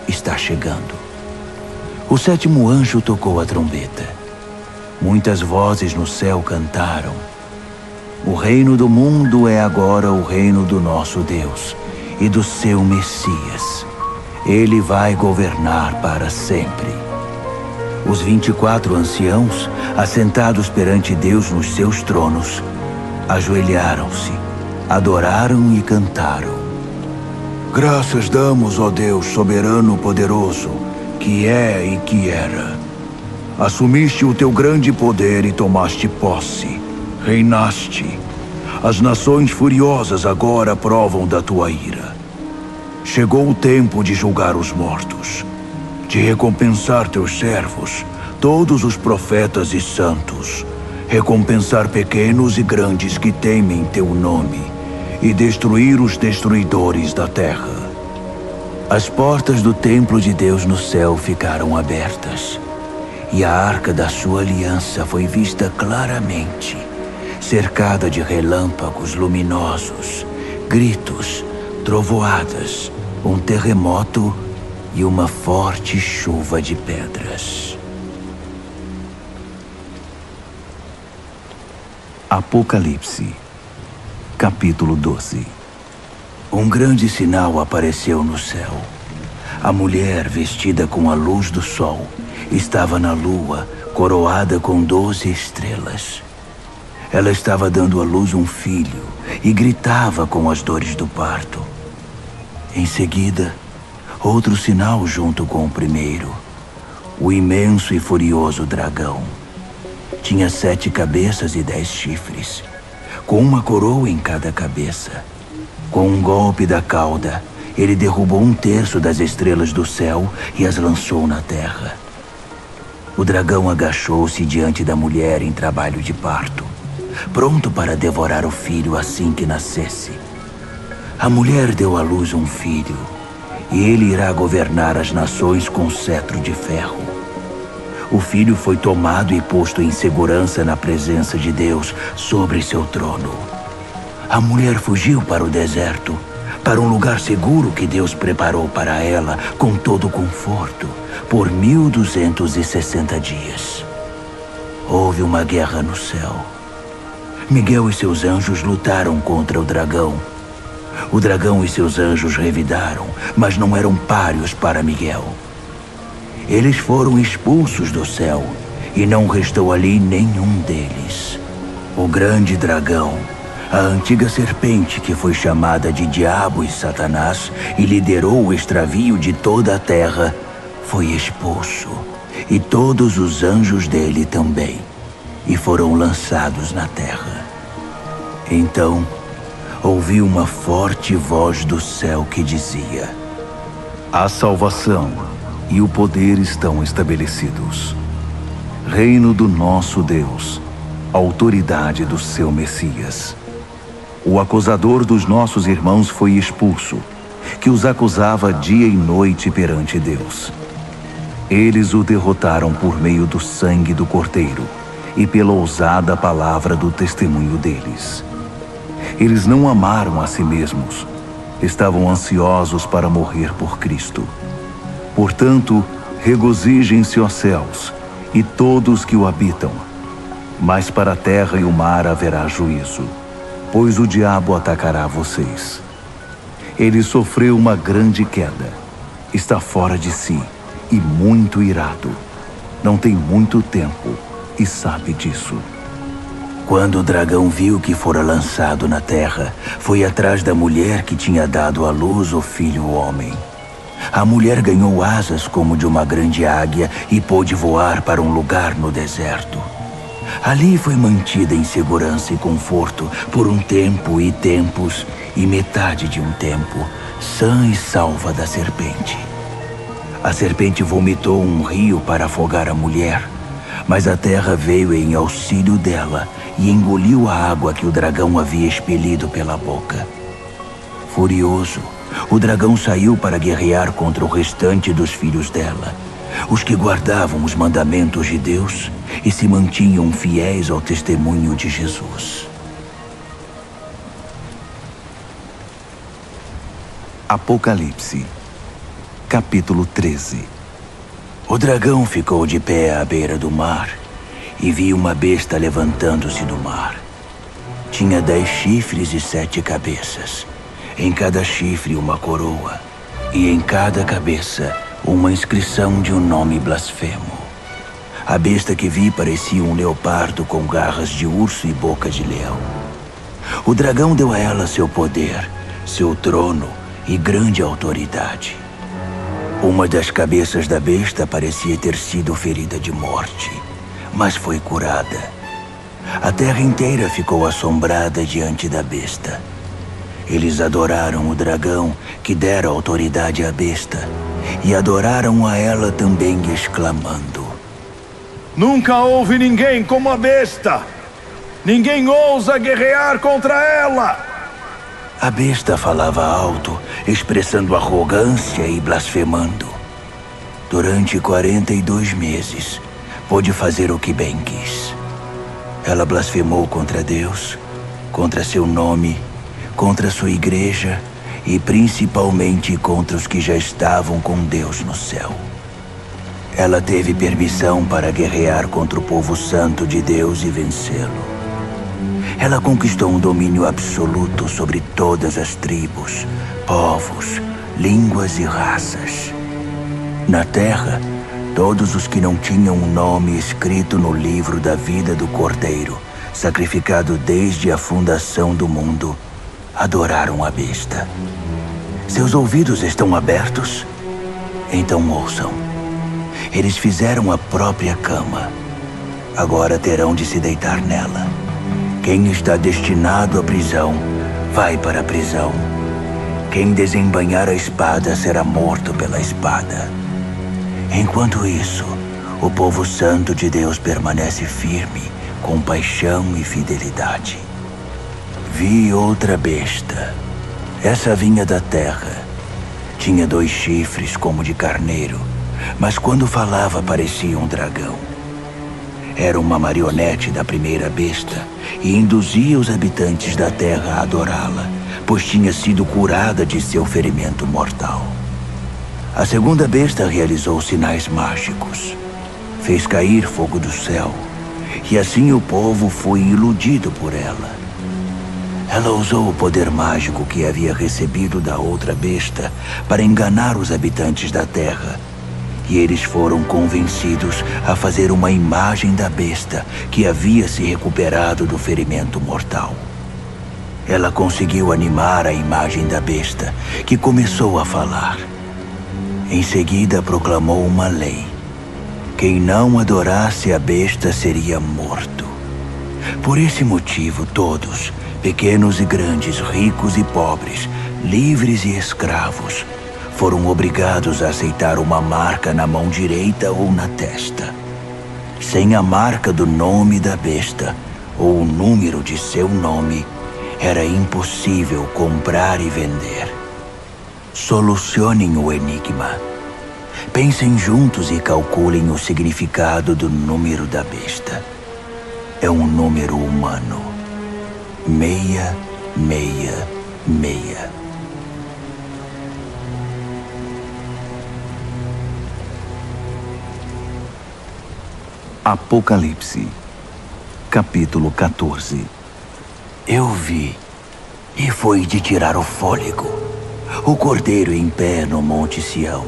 está chegando. O 7º anjo tocou a trombeta. Muitas vozes no céu cantaram: "O reino do mundo é agora o reino do nosso Deus e do seu Messias. Ele vai governar para sempre." Os 24 anciãos, assentados perante Deus nos seus tronos, ajoelharam-se, adoraram e cantaram: "Graças damos, ó Deus soberano poderoso, que é e que era. Assumiste o teu grande poder e tomaste posse. Reinaste. As nações furiosas agora provam da tua ira. Chegou o tempo de julgar os mortos, de recompensar teus servos, todos os profetas e santos, recompensar pequenos e grandes que temem teu nome, e destruir os destruidores da terra." As portas do templo de Deus no céu ficaram abertas, e a arca da sua aliança foi vista claramente, cercada de relâmpagos luminosos, gritos, trovoadas, um terremoto e uma forte chuva de pedras. Apocalipse, capítulo 12. Um grande sinal apareceu no céu. A mulher, vestida com a luz do sol, estava na lua, coroada com 12 estrelas. Ela estava dando à luz um filho e gritava com as dores do parto. Em seguida, outro sinal junto com o primeiro: o imenso e furioso dragão. Tinha 7 cabeças e 10 chifres, com uma coroa em cada cabeça. Com um golpe da cauda, ele derrubou 1/3 das estrelas do céu e as lançou na terra. O dragão agachou-se diante da mulher em trabalho de parto, pronto para devorar o filho assim que nascesse. A mulher deu à luz um filho, e ele irá governar as nações com cetro de ferro. O filho foi tomado e posto em segurança na presença de Deus sobre seu trono. A mulher fugiu para o deserto, para um lugar seguro que Deus preparou para ela com todo conforto, por 1260 dias. Houve uma guerra no céu. Miguel e seus anjos lutaram contra o dragão. O dragão e seus anjos revidaram, mas não eram páreos para Miguel. Eles foram expulsos do céu, e não restou ali nenhum deles. O grande dragão, a antiga serpente que foi chamada de Diabo e Satanás e liderou o extravio de toda a terra, foi expulso, e todos os anjos dele também, e foram lançados na terra. Então, ouvi uma forte voz do céu que dizia: "A salvação e o poder estão estabelecidos. Reino do nosso Deus, autoridade do seu Messias. O acusador dos nossos irmãos foi expulso, que os acusava dia e noite perante Deus. Eles o derrotaram por meio do sangue do Cordeiro e pela ousada palavra do testemunho deles. Eles não amaram a si mesmos, estavam ansiosos para morrer por Cristo. Portanto, regozijem-se, ó céus, e todos que o habitam. Mas para a terra e o mar haverá juízo, pois o diabo atacará vocês. Ele sofreu uma grande queda, está fora de si e muito irado. Não tem muito tempo e sabe disso. Quando o dragão viu que fora lançado na terra, foi atrás da mulher que tinha dado à luz o filho homem. A mulher ganhou asas como de uma grande águia e pôde voar para um lugar no deserto. Ali foi mantida em segurança e conforto por um tempo e tempos e metade de um tempo, sã e salva da serpente. A serpente vomitou um rio para afogar a mulher, mas a terra veio em auxílio dela e engoliu a água que o dragão havia expelido pela boca. Furioso, o dragão saiu para guerrear contra o restante dos filhos dela, os que guardavam os mandamentos de Deus e se mantinham fiéis ao testemunho de Jesus. Apocalipse, capítulo 13. O dragão ficou de pé à beira do mar e viu uma besta levantando-se do mar. Tinha 10 chifres e 7 cabeças. Em cada chifre uma coroa, e em cada cabeça uma inscrição de um nome blasfemo. A besta que vi parecia um leopardo com garras de urso e boca de leão. O dragão deu a ela seu poder, seu trono e grande autoridade. Uma das cabeças da besta parecia ter sido ferida de morte, mas foi curada. A terra inteira ficou assombrada diante da besta. Eles adoraram o dragão, que dera autoridade à besta, e adoraram a ela também, exclamando: Nunca houve ninguém como a besta! Ninguém ousa guerrear contra ela! A besta falava alto, expressando arrogância e blasfemando. Durante 42 meses, pôde fazer o que bem quis. Ela blasfemou contra Deus, contra seu nome, contra sua igreja e principalmente contra os que já estavam com Deus no céu. Ela teve permissão para guerrear contra o povo santo de Deus e vencê-lo. Ela conquistou um domínio absoluto sobre todas as tribos, povos, línguas e raças. Na terra, todos os que não tinham um nome escrito no livro da vida do Cordeiro, sacrificado desde a fundação do mundo, adoraram a besta. Seus ouvidos estão abertos? Então ouçam. Eles fizeram a própria cama. Agora terão de se deitar nela. Quem está destinado à prisão, vai para a prisão. Quem desembainhar a espada será morto pela espada. Enquanto isso, o povo santo de Deus permanece firme, com paixão e fidelidade. Vi outra besta. Essa vinha da terra. Tinha 2 chifres como de carneiro, mas quando falava parecia um dragão. Era uma marionete da primeira besta e induzia os habitantes da terra a adorá-la, pois tinha sido curada de seu ferimento mortal. A segunda besta realizou sinais mágicos. Fez cair fogo do céu, e assim o povo foi iludido por ela. Ela usou o poder mágico que havia recebido da outra besta para enganar os habitantes da terra. E eles foram convencidos a fazer uma imagem da besta que havia se recuperado do ferimento mortal. Ela conseguiu animar a imagem da besta, que começou a falar. Em seguida proclamou uma lei. Quem não adorasse a besta seria morto. Por esse motivo todos, pequenos e grandes, ricos e pobres, livres e escravos, foram obrigados a aceitar uma marca na mão direita ou na testa. Sem a marca do nome da besta ou o número de seu nome, era impossível comprar e vender. Solucionem o enigma. Pensem juntos e calculem o significado do número da besta. É um número humano. 666. Apocalipse, capítulo 14. Eu vi, e foi de tirar o fôlego, o Cordeiro em pé no Monte Sião,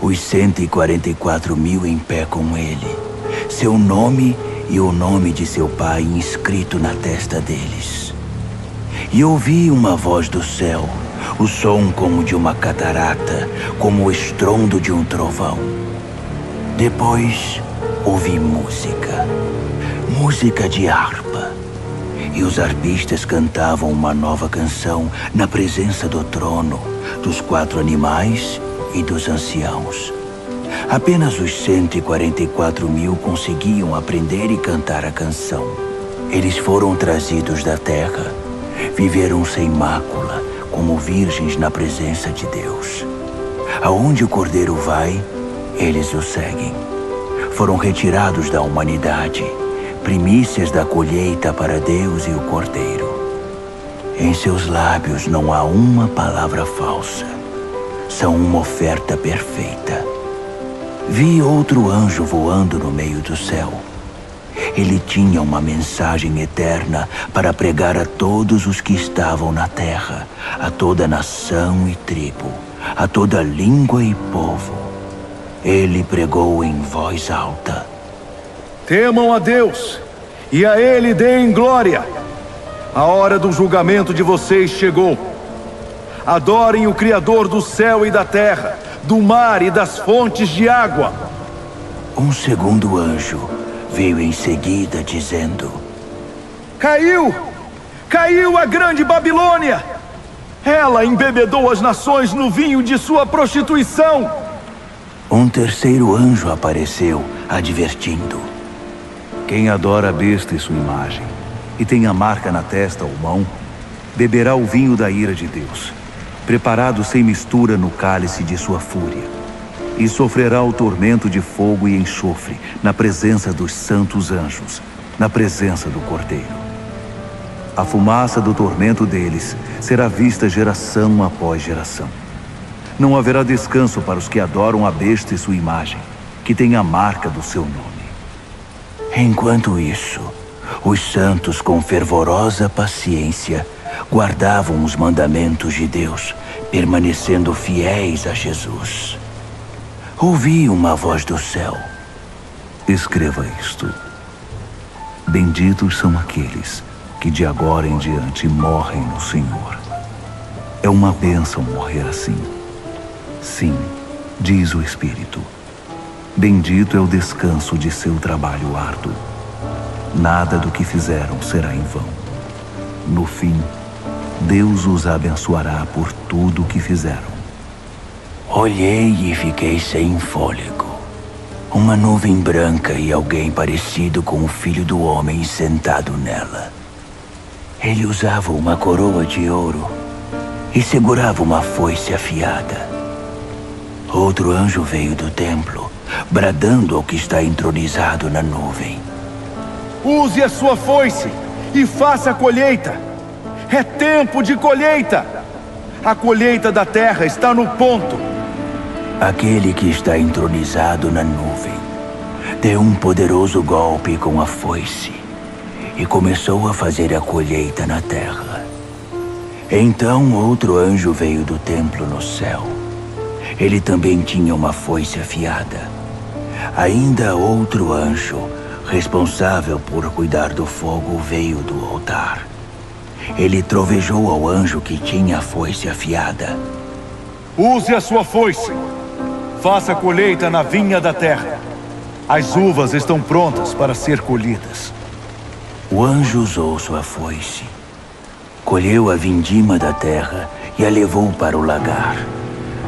os 144.000 em pé com ele, seu nome e o nome de seu pai inscrito na testa deles. E ouvi uma voz do céu, o som como de uma catarata, como o estrondo de um trovão. Depois ouvi música de harpa. E os arpistas cantavam uma nova canção na presença do trono, dos 4 animais e dos anciãos. Apenas os 144.000 conseguiam aprender e cantar a canção. Eles foram trazidos da terra, viveram sem mácula, como virgens na presença de Deus. Aonde o Cordeiro vai, eles o seguem. Foram retirados da humanidade, primícias da colheita para Deus e o Cordeiro. Em seus lábios não há uma palavra falsa. São uma oferta perfeita. Vi outro anjo voando no meio do céu. Ele tinha uma mensagem eterna para pregar a todos os que estavam na terra, a toda nação e tribo, a toda língua e povo. Ele pregou em voz alta: temam a Deus, e a Ele deem glória. A hora do julgamento de vocês chegou. Adorem o Criador do céu e da terra, do mar e das fontes de água. Um segundo anjo veio em seguida dizendo: Caiu a grande Babilônia! Ela embebedou as nações no vinho de sua prostituição. Um terceiro anjo apareceu, advertindo: quem adora a besta e sua imagem, e tem a marca na testa ou mão, beberá o vinho da ira de Deus, preparado sem mistura no cálice de sua fúria, e sofrerá o tormento de fogo e enxofre na presença dos santos anjos, na presença do Cordeiro. A fumaça do tormento deles será vista geração após geração. Não haverá descanso para os que adoram a besta e sua imagem, que tem a marca do seu nome. Enquanto isso, os santos com fervorosa paciência guardavam os mandamentos de Deus, permanecendo fiéis a Jesus. Ouvi uma voz do céu: escreva isto. Benditos são aqueles que de agora em diante morrem no Senhor. É uma bênção morrer assim. Sim, diz o Espírito. Bendito é o descanso de seu trabalho árduo. Nada do que fizeram será em vão. No fim, Deus os abençoará por tudo o que fizeram. Olhei e fiquei sem fôlego. Uma nuvem branca e alguém parecido com o Filho do Homem sentado nela. Ele usava uma coroa de ouro e segurava uma foice afiada. Outro anjo veio do templo, bradando ao que está entronizado na nuvem: use a sua foice e faça a colheita. É tempo de colheita. A colheita da terra está no ponto. Aquele que está entronizado na nuvem deu um poderoso golpe com a foice e começou a fazer a colheita na terra. Então outro anjo veio do templo no céu. Ele também tinha uma foice afiada. Ainda outro anjo, responsável por cuidar do fogo, veio do altar. Ele trovejou ao anjo que tinha a foice afiada: use a sua foice. Faça a colheita na vinha da terra. As uvas estão prontas para ser colhidas. O anjo usou sua foice, colheu a vindima da terra e a levou para o lagar,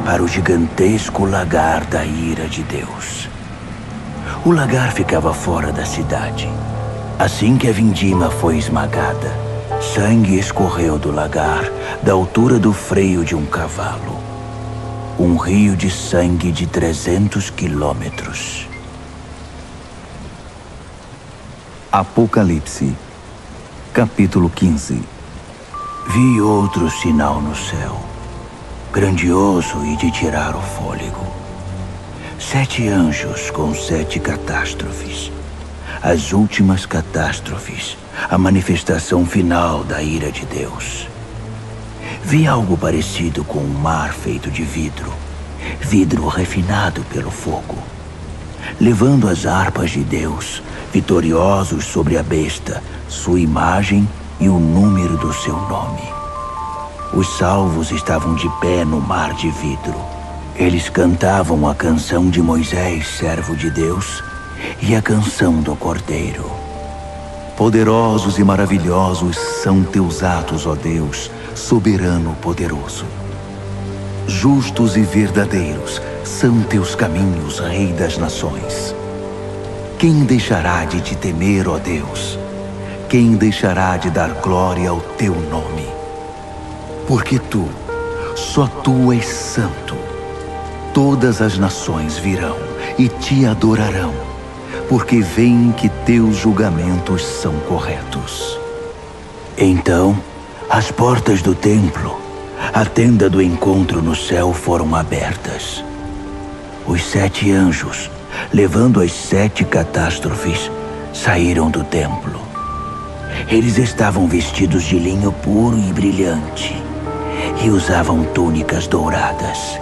para o gigantesco lagar da ira de Deus. O lagar ficava fora da cidade. Assim que a vindima foi esmagada, sangue escorreu do lagar, da altura do freio de um cavalo. Um rio de sangue de 300 quilômetros. Apocalipse, capítulo 15. Vi outro sinal no céu, grandioso e de tirar o fôlego. 7 anjos com 7 catástrofes. as últimas catástrofes, a manifestação final da ira de Deus. Vi algo parecido com um mar feito de vidro, vidro refinado pelo fogo, levando as harpas de Deus, vitoriosos sobre a besta, sua imagem e o número do seu nome. Os salvos estavam de pé no mar de vidro. Eles cantavam a canção de Moisés, servo de Deus, e a canção do Cordeiro. Poderosos e maravilhosos são teus atos, ó Deus, soberano poderoso. Justos e verdadeiros são teus caminhos, Rei das nações. Quem deixará de te temer, ó Deus? Quem deixará de dar glória ao teu nome? Porque tu, só tu és santo. Todas as nações virão e te adorarão, porque veem que teus julgamentos são corretos. Então, as portas do templo, a tenda do encontro no céu foram abertas. Os 7 anjos, levando as 7 catástrofes, saíram do templo. Eles estavam vestidos de linho puro e brilhante e usavam túnicas douradas.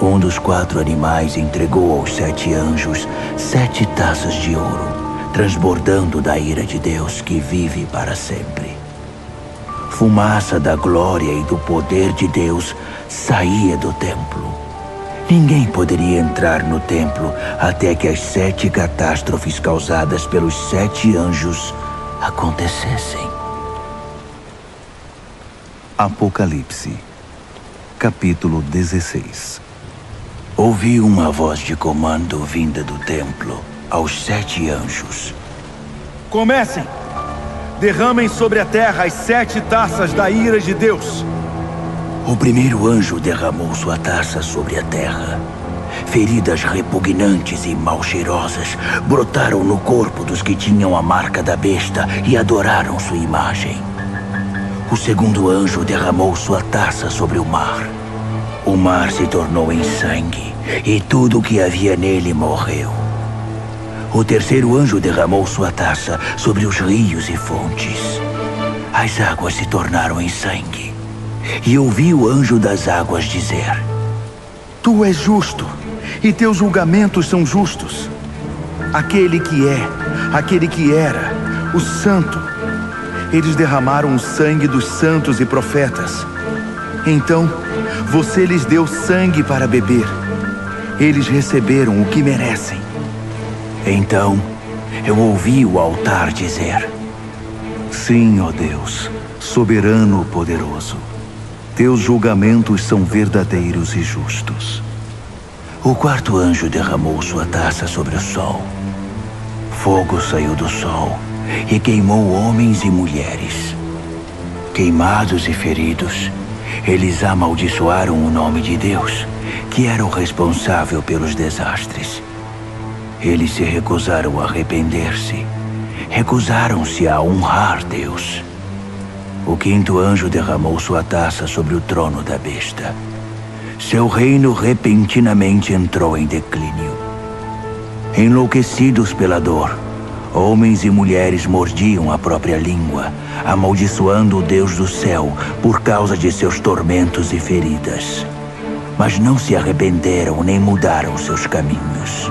Um dos 4 animais entregou aos 7 anjos 7 taças de ouro, transbordando da ira de Deus que vive para sempre. Fumaça da glória e do poder de Deus saía do templo. Ninguém poderia entrar no templo até que as 7 catástrofes causadas pelos 7 anjos acontecessem. Apocalipse, capítulo 16. Ouvi uma voz de comando vinda do templo aos 7 anjos. Comecem! Derramem sobre a terra as 7 taças da ira de Deus. O primeiro anjo derramou sua taça sobre a terra. Feridas repugnantes e mal cheirosas brotaram no corpo dos que tinham a marca da besta e adoraram sua imagem. O segundo anjo derramou sua taça sobre o mar. O mar se tornou em sangue e tudo o que havia nele morreu. O terceiro anjo derramou sua taça sobre os rios e fontes. As águas se tornaram em sangue. E ouvi o anjo das águas dizer: Tu és justo, e teus julgamentos são justos. Aquele que é, aquele que era, o santo. Eles derramaram o sangue dos santos e profetas. Então, você lhes deu sangue para beber. Eles receberam o que merecem. Então, eu ouvi o altar dizer: Sim, ó Deus, soberano poderoso. Teus julgamentos são verdadeiros e justos. O quarto anjo derramou sua taça sobre o sol. Fogo saiu do sol e queimou homens e mulheres. Queimados e feridos, eles amaldiçoaram o nome de Deus, que era o responsável pelos desastres. Eles se recusaram a arrepender-se. Recusaram-se a honrar Deus. O quinto anjo derramou sua taça sobre o trono da besta. Seu reino repentinamente entrou em declínio. Enlouquecidos pela dor, homens e mulheres mordiam a própria língua, amaldiçoando o Deus do céu por causa de seus tormentos e feridas. Mas não se arrependeram nem mudaram seus caminhos.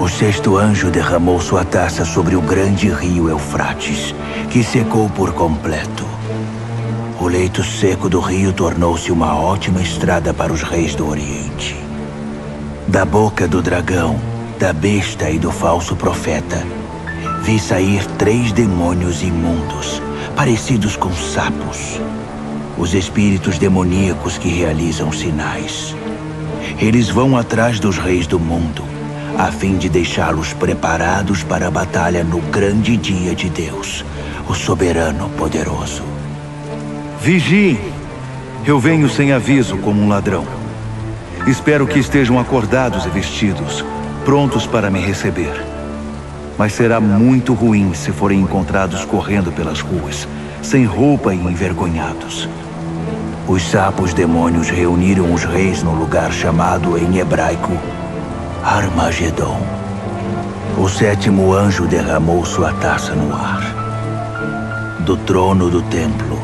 O sexto anjo derramou sua taça sobre o grande rio Eufrates, que secou por completo. O leito seco do rio tornou-se uma ótima estrada para os reis do Oriente. Da boca do dragão, da besta e do falso profeta, vi sair 3 demônios imundos, parecidos com sapos. Os espíritos demoníacos que realizam sinais. Eles vão atrás dos reis do mundo, a fim de deixá-los preparados para a batalha no grande dia de Deus, o soberano poderoso. Vigiem! Eu venho sem aviso como um ladrão. Espero que estejam acordados e vestidos, prontos para me receber. Mas será muito ruim se forem encontrados correndo pelas ruas, sem roupa e envergonhados. Os sapos demônios reuniram os reis no lugar chamado em hebraico Armagedon. O sétimo anjo derramou sua taça no ar. Do trono do templo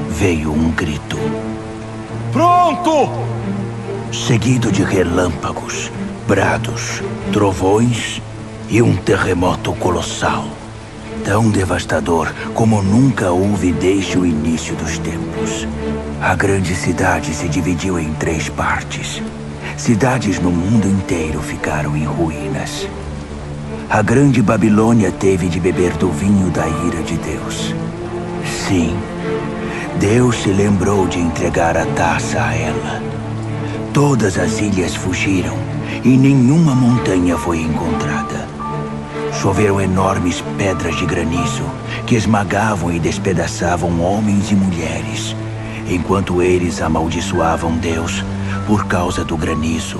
veio um grito. Pronto! Seguido de relâmpagos, brados, trovões e um terremoto colossal. Tão devastador como nunca houve desde o início dos tempos. A grande cidade se dividiu em 3 partes. Cidades no mundo inteiro ficaram em ruínas. A grande Babilônia teve de beber do vinho da ira de Deus. Sim, Deus se lembrou de entregar a taça a ela. Todas as ilhas fugiram e nenhuma montanha foi encontrada. Choveram enormes pedras de granizo que esmagavam e despedaçavam homens e mulheres, enquanto eles amaldiçoavam Deus por causa do granizo.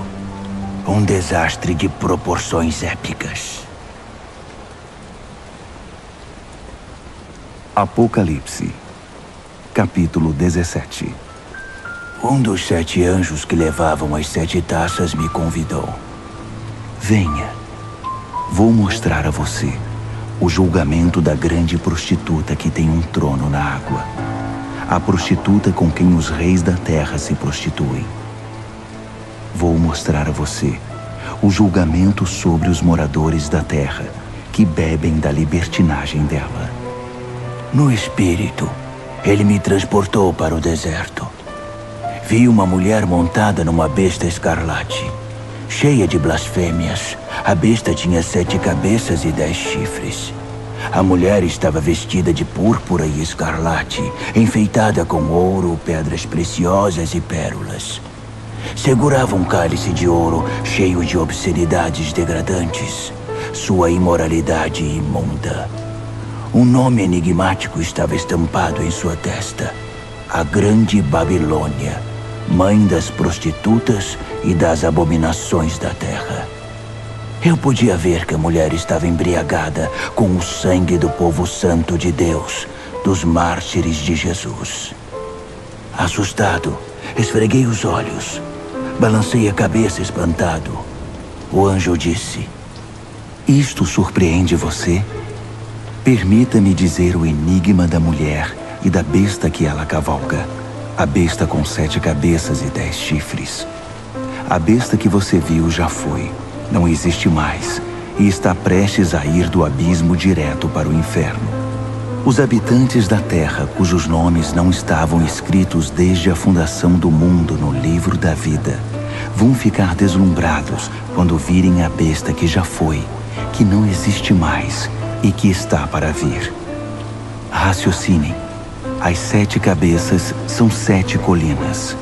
Um desastre de proporções épicas. Apocalipse, capítulo 17. Um dos 7 anjos que levavam as 7 taças me convidou. Venha, vou mostrar a você o julgamento da grande prostituta que tem um trono na água. A prostituta com quem os reis da terra se prostituem. Vou mostrar a você o julgamento sobre os moradores da terra que bebem da libertinagem dela. No espírito, ele me transportou para o deserto. Vi uma mulher montada numa besta escarlate, cheia de blasfêmias. A besta tinha 7 cabeças e 10 chifres. A mulher estava vestida de púrpura e escarlate, enfeitada com ouro, pedras preciosas e pérolas. Segurava um cálice de ouro cheio de obscenidades degradantes, sua imoralidade imunda. Um nome enigmático estava estampado em sua testa: a Grande Babilônia, mãe das prostitutas e das abominações da terra. Eu podia ver que a mulher estava embriagada com o sangue do povo santo de Deus, dos mártires de Jesus. Assustado, esfreguei os olhos, balancei a cabeça espantado. O anjo disse: Isto surpreende você? Permita-me dizer o enigma da mulher e da besta que ela cavalga. A besta com 7 cabeças e 10 chifres. A besta que você viu já foi, não existe mais, e está prestes a ir do abismo direto para o inferno. Os habitantes da terra, cujos nomes não estavam escritos desde a fundação do mundo no livro da vida, vão ficar deslumbrados quando virem a besta que já foi, que não existe mais e que está para vir. Raciocinem. As 7 cabeças são 7 colinas.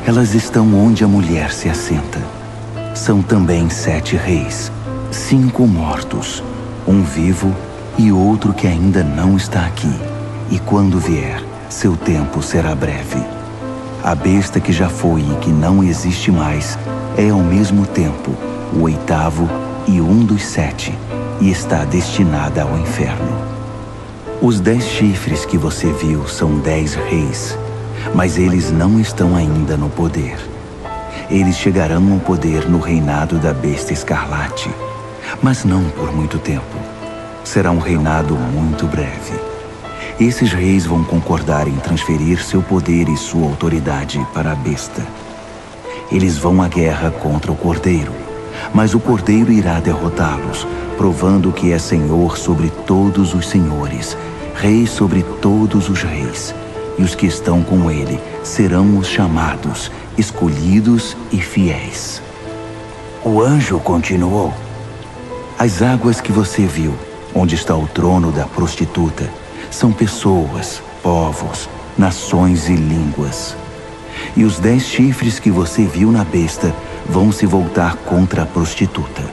Elas estão onde a mulher se assenta. São também 7 reis, 5 mortos, um vivo e outro que ainda não está aqui. E quando vier, seu tempo será breve. A besta que já foi e que não existe mais é ao mesmo tempo o 8º e um dos 7, e está destinada ao inferno. Os 10 chifres que você viu são 10 reis, mas eles não estão ainda no poder. Eles chegarão ao poder no reinado da besta escarlate, mas não por muito tempo. Será um reinado muito breve. Esses reis vão concordar em transferir seu poder e sua autoridade para a besta. Eles vão à guerra contra o Cordeiro, mas o Cordeiro irá derrotá-los, provando que é Senhor sobre todos os senhores, Rei sobre todos os reis, e os que estão com ele serão os chamados, escolhidos e fiéis. O anjo continuou: As águas que você viu, onde está o trono da prostituta, são pessoas, povos, nações e línguas. E os 10 chifres que você viu na besta vão se voltar contra a prostituta.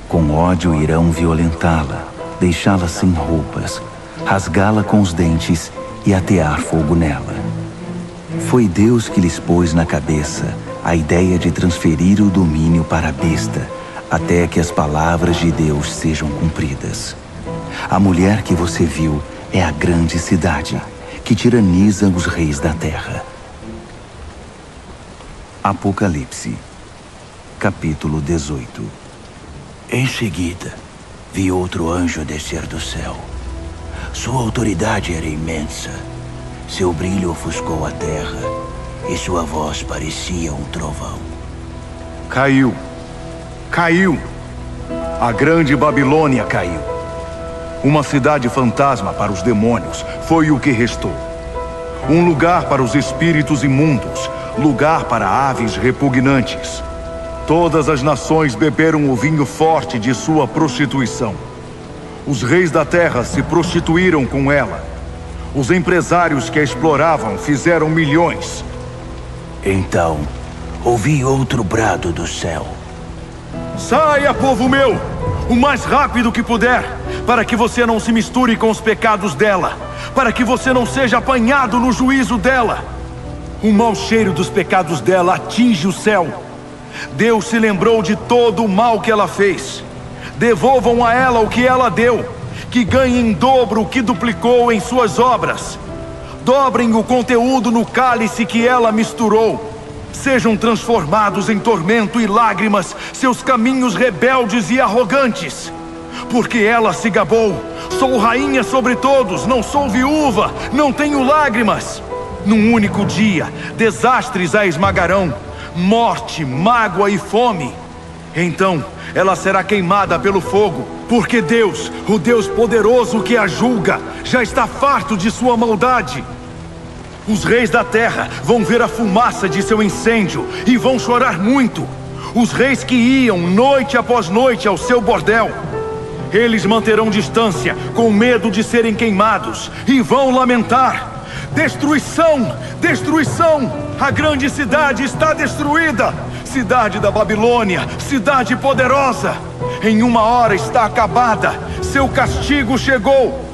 Com ódio irão violentá-la, deixá-la sem roupas, rasgá-la com os dentes e atear fogo nela. Foi Deus que lhes pôs na cabeça a ideia de transferir o domínio para a besta, até que as palavras de Deus sejam cumpridas. A mulher que você viu é a grande cidade, que tiraniza os reis da terra. Apocalipse, capítulo 18. Em seguida, vi outro anjo descer do céu. Sua autoridade era imensa. Seu brilho ofuscou a terra e sua voz parecia um trovão. Caiu. Caiu. A grande Babilônia caiu. Uma cidade fantasma para os demônios foi o que restou. Um lugar para os espíritos imundos, lugar para aves repugnantes. Todas as nações beberam o vinho forte de sua prostituição. Os reis da terra se prostituíram com ela. Os empresários que a exploravam fizeram milhões. Então, ouvi outro brado do céu. Saia, povo meu, o mais rápido que puder, para que você não se misture com os pecados dela, para que você não seja apanhado no juízo dela. O mau cheiro dos pecados dela atinge o céu. Deus se lembrou de todo o mal que ela fez. Devolvam a ela o que ela deu, que ganhe em dobro o que duplicou em suas obras. Dobrem o conteúdo no cálice que ela misturou. Sejam transformados em tormento e lágrimas seus caminhos rebeldes e arrogantes. Porque ela se gabou: sou rainha sobre todos, não sou viúva, não tenho lágrimas. Num único dia, desastres a esmagarão, morte, mágoa e fome. Então, ela será queimada pelo fogo, porque Deus, o Deus poderoso que a julga, já está farto de sua maldade. Os reis da terra vão ver a fumaça de seu incêndio e vão chorar muito. Os reis que iam noite após noite ao seu bordel. Eles manterão distância, com medo de serem queimados, e vão lamentar: destruição! Destruição! A grande cidade está destruída! Cidade da Babilônia, cidade poderosa! Em uma hora está acabada, seu castigo chegou!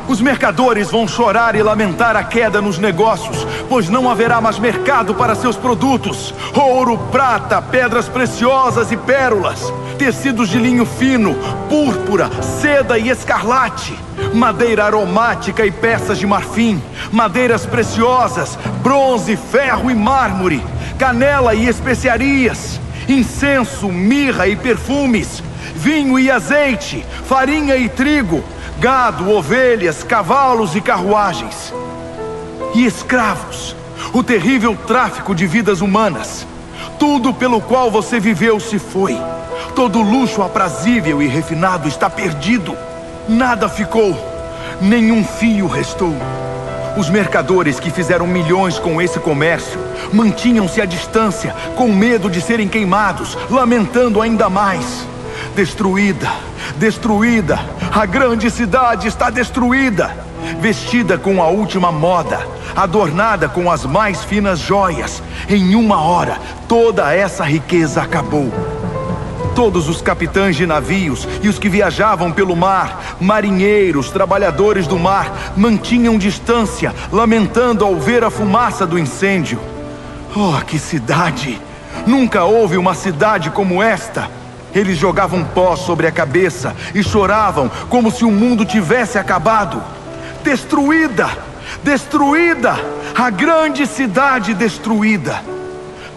Os mercadores vão chorar e lamentar a queda nos negócios, pois não haverá mais mercado para seus produtos. Ouro, prata, pedras preciosas e pérolas, tecidos de linho fino, púrpura, seda e escarlate, madeira aromática e peças de marfim, madeiras preciosas, bronze, ferro e mármore, canela e especiarias, incenso, mirra e perfumes, vinho e azeite, farinha e trigo, gado, ovelhas, cavalos e carruagens. E escravos, o terrível tráfico de vidas humanas. Tudo pelo qual você viveu se foi. Todo luxo aprazível e refinado está perdido. Nada ficou, nenhum fio restou. Os mercadores que fizeram milhões com esse comércio mantinham-se à distância, com medo de serem queimados, lamentando ainda mais. Destruída, destruída, a grande cidade está destruída. Vestida com a última moda, adornada com as mais finas joias, em uma hora toda essa riqueza acabou. Todos os capitães de navios e os que viajavam pelo mar, marinheiros, trabalhadores do mar, mantinham distância, lamentando ao ver a fumaça do incêndio. Oh, que cidade! Nunca houve uma cidade como esta. Eles jogavam pó sobre a cabeça e choravam como se o mundo tivesse acabado. Destruída! Destruída! A grande cidade destruída!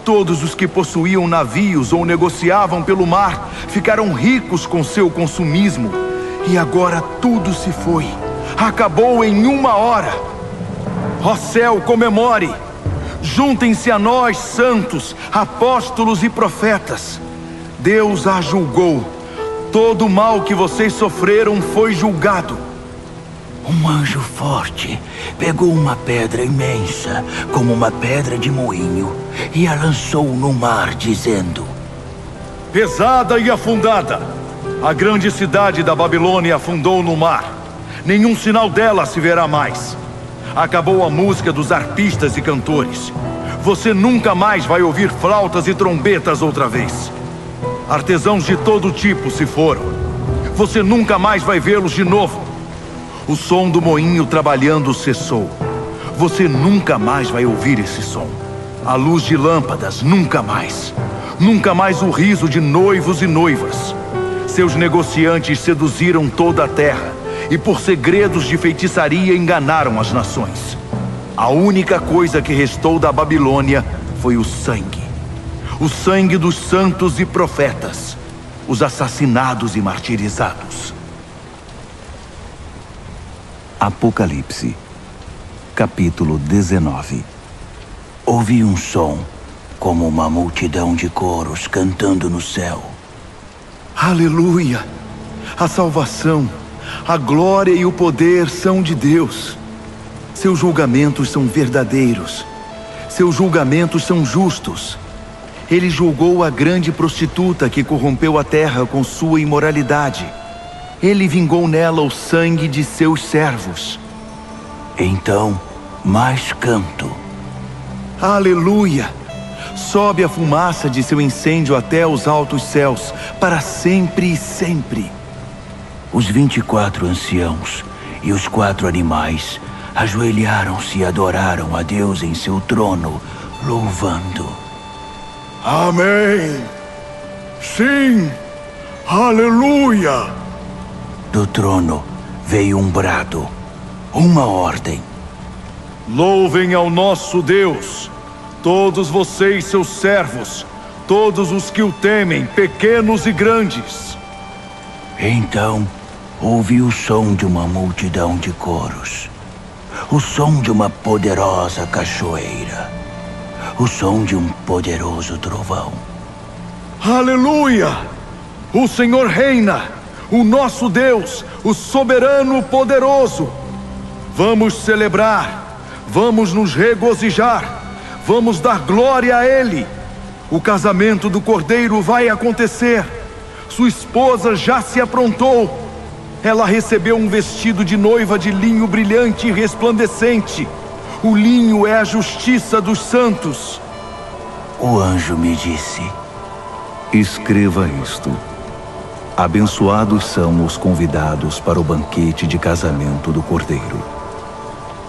Todos os que possuíam navios ou negociavam pelo mar ficaram ricos com seu consumismo. E agora tudo se foi. Acabou em uma hora. Ó céu, comemore! Juntem-se a nós, santos, apóstolos e profetas. Deus a julgou. Todo o mal que vocês sofreram foi julgado. Um anjo forte pegou uma pedra imensa, como uma pedra de moinho, e a lançou no mar, dizendo: pesada e afundada, a grande cidade da Babilônia afundou no mar. Nenhum sinal dela se verá mais. Acabou a música dos arpistas e cantores. Você nunca mais vai ouvir flautas e trombetas outra vez. Artesãos de todo tipo se foram. Você nunca mais vai vê-los de novo. O som do moinho trabalhando cessou. Você nunca mais vai ouvir esse som. A luz de lâmpadas, nunca mais. Nunca mais o riso de noivos e noivas. Seus negociantes seduziram toda a terra e por segredos de feitiçaria enganaram as nações. A única coisa que restou da Babilônia foi o sangue. O sangue dos santos e profetas. os assassinados e martirizados. Apocalipse, capítulo 19. Ouvi um som, como uma multidão de coros cantando no céu. Aleluia! A salvação, a glória e o poder são de Deus. Seus julgamentos são verdadeiros. Seus julgamentos são justos. Ele julgou a grande prostituta que corrompeu a terra com sua imoralidade. Ele vingou nela o sangue de seus servos. Então, mais canto. Aleluia! Sobe a fumaça de seu incêndio até os altos céus, para sempre e sempre. Os 24 anciãos e os 4 animais ajoelharam-se e adoraram a Deus em seu trono, louvando. Amém! Sim! Aleluia! Do trono veio um brado, uma ordem. Louvem ao nosso Deus, todos vocês, seus servos, todos os que o temem, pequenos e grandes. Então, ouvi o som de uma multidão de coros, o som de uma poderosa cachoeira, o som de um poderoso trovão. Aleluia! O Senhor reina, o nosso Deus, o soberano poderoso. Vamos celebrar. Vamos nos regozijar, vamos dar glória a Ele. O casamento do Cordeiro vai acontecer. Sua esposa já se aprontou. Ela recebeu um vestido de noiva de linho brilhante e resplandecente. O linho é a justiça dos santos. O anjo me disse: escreva isto. Abençoados são os convidados para o banquete de casamento do Cordeiro.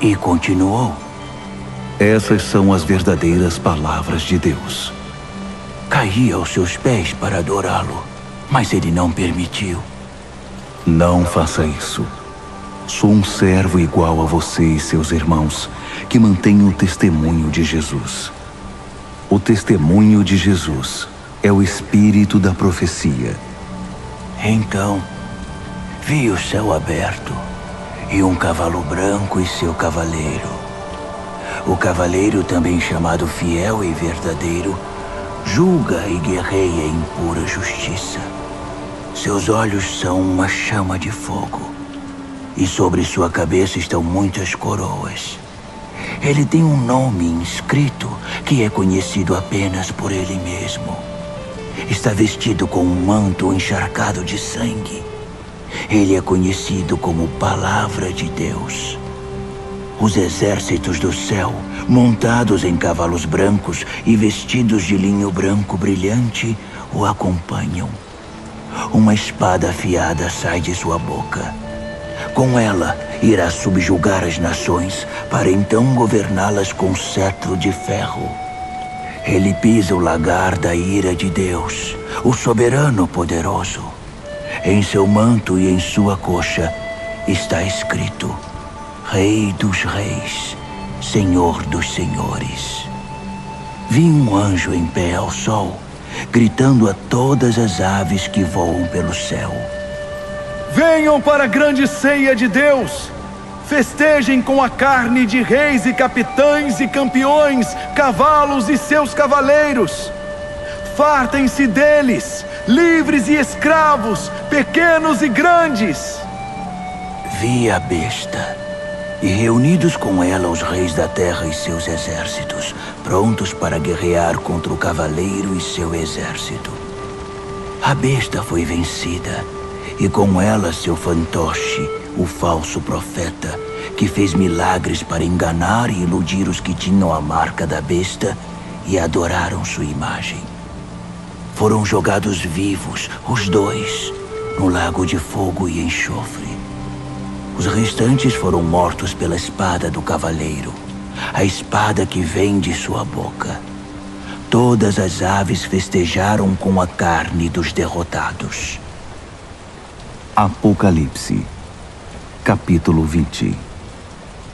E continuou: essas são as verdadeiras palavras de Deus. Caí aos seus pés para adorá-lo, mas ele não permitiu. Não faça isso. Sou um servo igual a você e seus irmãos, que mantém o testemunho de Jesus. O testemunho de Jesus é o espírito da profecia. Então, vi o céu aberto e um cavalo branco e seu cavaleiro. O cavaleiro, também chamado Fiel e Verdadeiro, julga e guerreia em pura justiça. Seus olhos são uma chama de fogo, e sobre sua cabeça estão muitas coroas. Ele tem um nome inscrito que é conhecido apenas por ele mesmo. Está vestido com um manto encharcado de sangue. Ele é conhecido como Palavra de Deus. Os exércitos do céu, montados em cavalos brancos e vestidos de linho branco brilhante, o acompanham. Uma espada afiada sai de sua boca. Com ela, irá subjugar as nações, para então governá-las com cetro de ferro. Ele pisa o lagar da ira de Deus, o soberano poderoso. Em seu manto e em sua coxa está escrito: Rei dos Reis, Senhor dos Senhores. Vi um anjo em pé ao sol, gritando a todas as aves que voam pelo céu: venham para a grande ceia de Deus! Festejem com a carne de reis e capitães e campeões, cavalos e seus cavaleiros. Fartem-se deles, livres e escravos, pequenos e grandes. Vi a besta, e reunidos com ela os reis da terra e seus exércitos, prontos para guerrear contra o cavaleiro e seu exército. A besta foi vencida, e com ela seu fantoche, o falso profeta, que fez milagres para enganar e iludir os que tinham a marca da besta e adoraram sua imagem. Foram jogados vivos, os dois, no lago de fogo e enxofre. Os restantes foram mortos pela espada do cavaleiro, a espada que vem de sua boca. Todas as aves festejaram com a carne dos derrotados. Apocalipse, capítulo 20.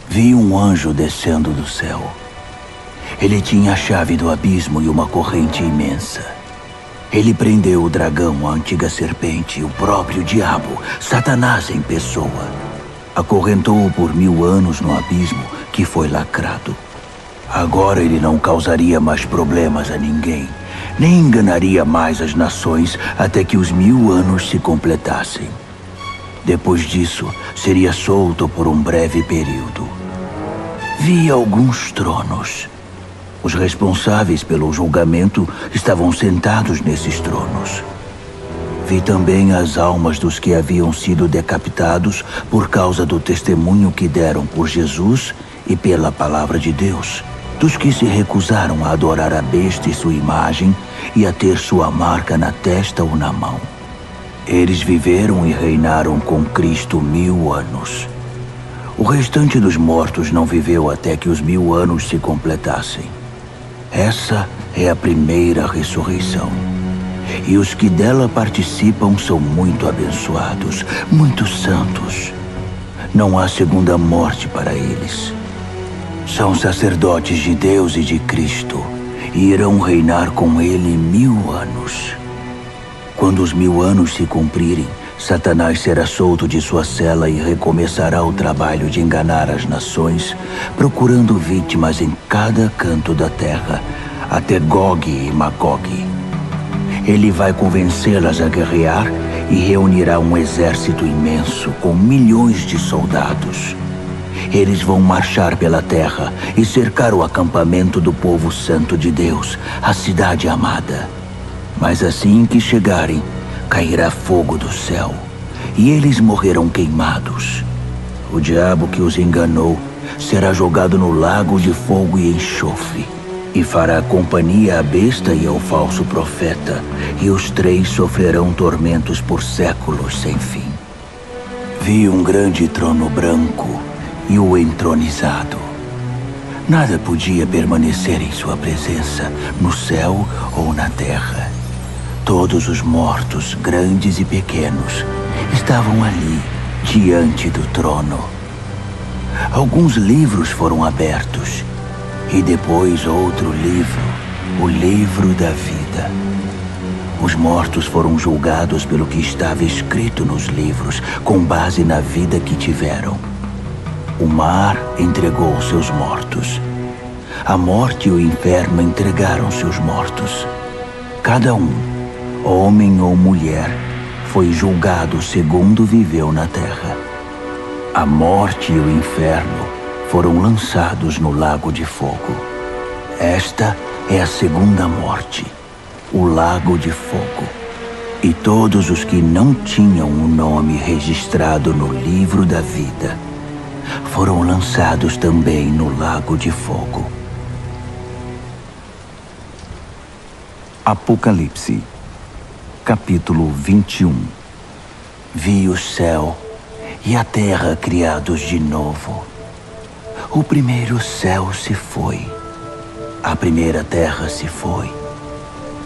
Vi um anjo descendo do céu. Ele tinha a chave do abismo e uma corrente imensa. Ele prendeu o dragão, a antiga serpente, o próprio diabo, Satanás em pessoa. Acorrentou-o por 1000 anos no abismo que foi lacrado. Agora ele não causaria mais problemas a ninguém, nem enganaria mais as nações até que os 1000 anos se completassem. Depois disso, seria solto por um breve período. Vi alguns tronos. Os responsáveis pelo julgamento estavam sentados nesses tronos. Vi também as almas dos que haviam sido decapitados por causa do testemunho que deram por Jesus e pela palavra de Deus, dos que se recusaram a adorar a besta e sua imagem e a ter sua marca na testa ou na mão. Eles viveram e reinaram com Cristo 1000 anos. O restante dos mortos não viveu até que os 1000 anos se completassem. Essa é a primeira ressurreição. E os que dela participam são muito abençoados, muito santos. Não há segunda morte para eles. São sacerdotes de Deus e de Cristo, e irão reinar com ele 1000 anos. Quando os 1000 anos se cumprirem, Satanás será solto de sua cela e recomeçará o trabalho de enganar as nações, procurando vítimas em cada canto da terra, até Gog e Magog. Ele vai convencê-las a guerrear e reunirá um exército imenso com milhões de soldados. Eles vão marchar pela terra e cercar o acampamento do povo santo de Deus, a cidade amada. Mas assim que chegarem, cairá fogo do céu, e eles morrerão queimados. O diabo que os enganou será jogado no lago de fogo e enxofre, e fará companhia à besta e ao falso profeta, e os 3 sofrerão tormentos por séculos sem fim. Vi um grande trono branco e o entronizado. Nada podia permanecer em sua presença, no céu ou na terra. Todos os mortos, grandes e pequenos, estavam ali, diante do trono. Alguns livros foram abertos, e depois outro livro, o livro da vida. Os mortos foram julgados pelo que estava escrito nos livros, com base na vida que tiveram. O mar entregou seus mortos. A morte e o inferno entregaram seus mortos. Cada um, homem ou mulher, foi julgado segundo viveu na terra. A morte e o inferno foram lançados no lago de fogo. Esta é a segunda morte, o lago de fogo. E todos os que não tinham o nome registrado no livro da vida foram lançados também no lago de fogo. Apocalipse, capítulo 21. Vi o céu e a terra criados de novo. O primeiro céu se foi, a primeira terra se foi,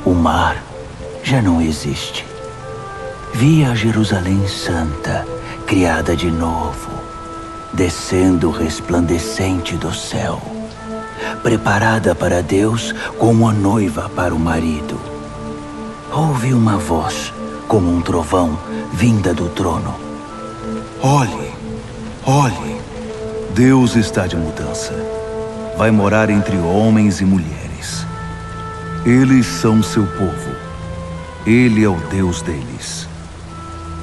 o mar já não existe. Vi a Jerusalém Santa, criada de novo, descendo resplandecente do céu, preparada para Deus como a noiva para o marido. Ouvi uma voz, como um trovão, vinda do trono. Olhe, olhe, Deus está de mudança. Vai morar entre homens e mulheres. Eles são seu povo. Ele é o Deus deles.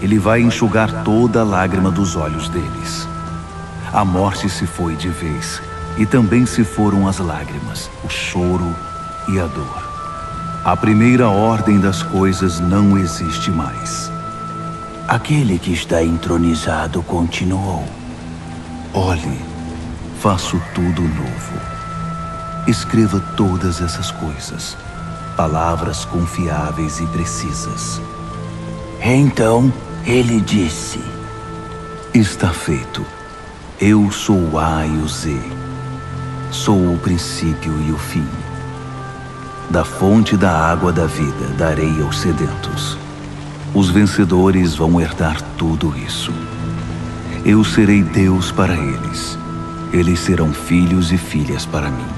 Ele vai enxugar toda a lágrima dos olhos deles. A morte se foi de vez, e também se foram as lágrimas, o choro e a dor. A primeira ordem das coisas não existe mais. Aquele que está entronizado continuou. Olhe, faço tudo novo. Escreva todas essas coisas, palavras confiáveis e precisas. Então ele disse: Está feito. Eu sou o A e o Z. Sou o princípio e o fim. Da fonte da água da vida darei aos sedentos. Os vencedores vão herdar tudo isso. Eu serei Deus para eles. Eles serão filhos e filhas para mim.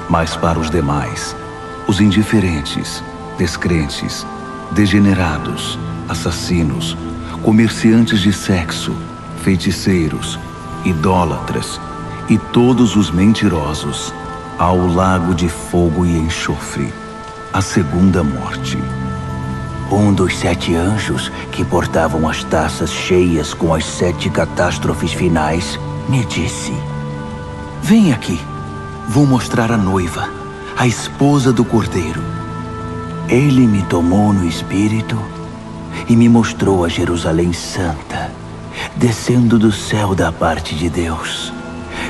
Mas para os demais, os indiferentes, descrentes, degenerados, assassinos, comerciantes de sexo, feiticeiros, idólatras e todos os mentirosos ao lago de fogo e enxofre, a segunda morte. Um dos 7 anjos que portavam as taças cheias com as 7 catástrofes finais me disse: Vem aqui, vou mostrar a noiva, a esposa do Cordeiro. Ele me tomou no espírito e me mostrou a Jerusalém Santa, descendo do céu da parte de Deus,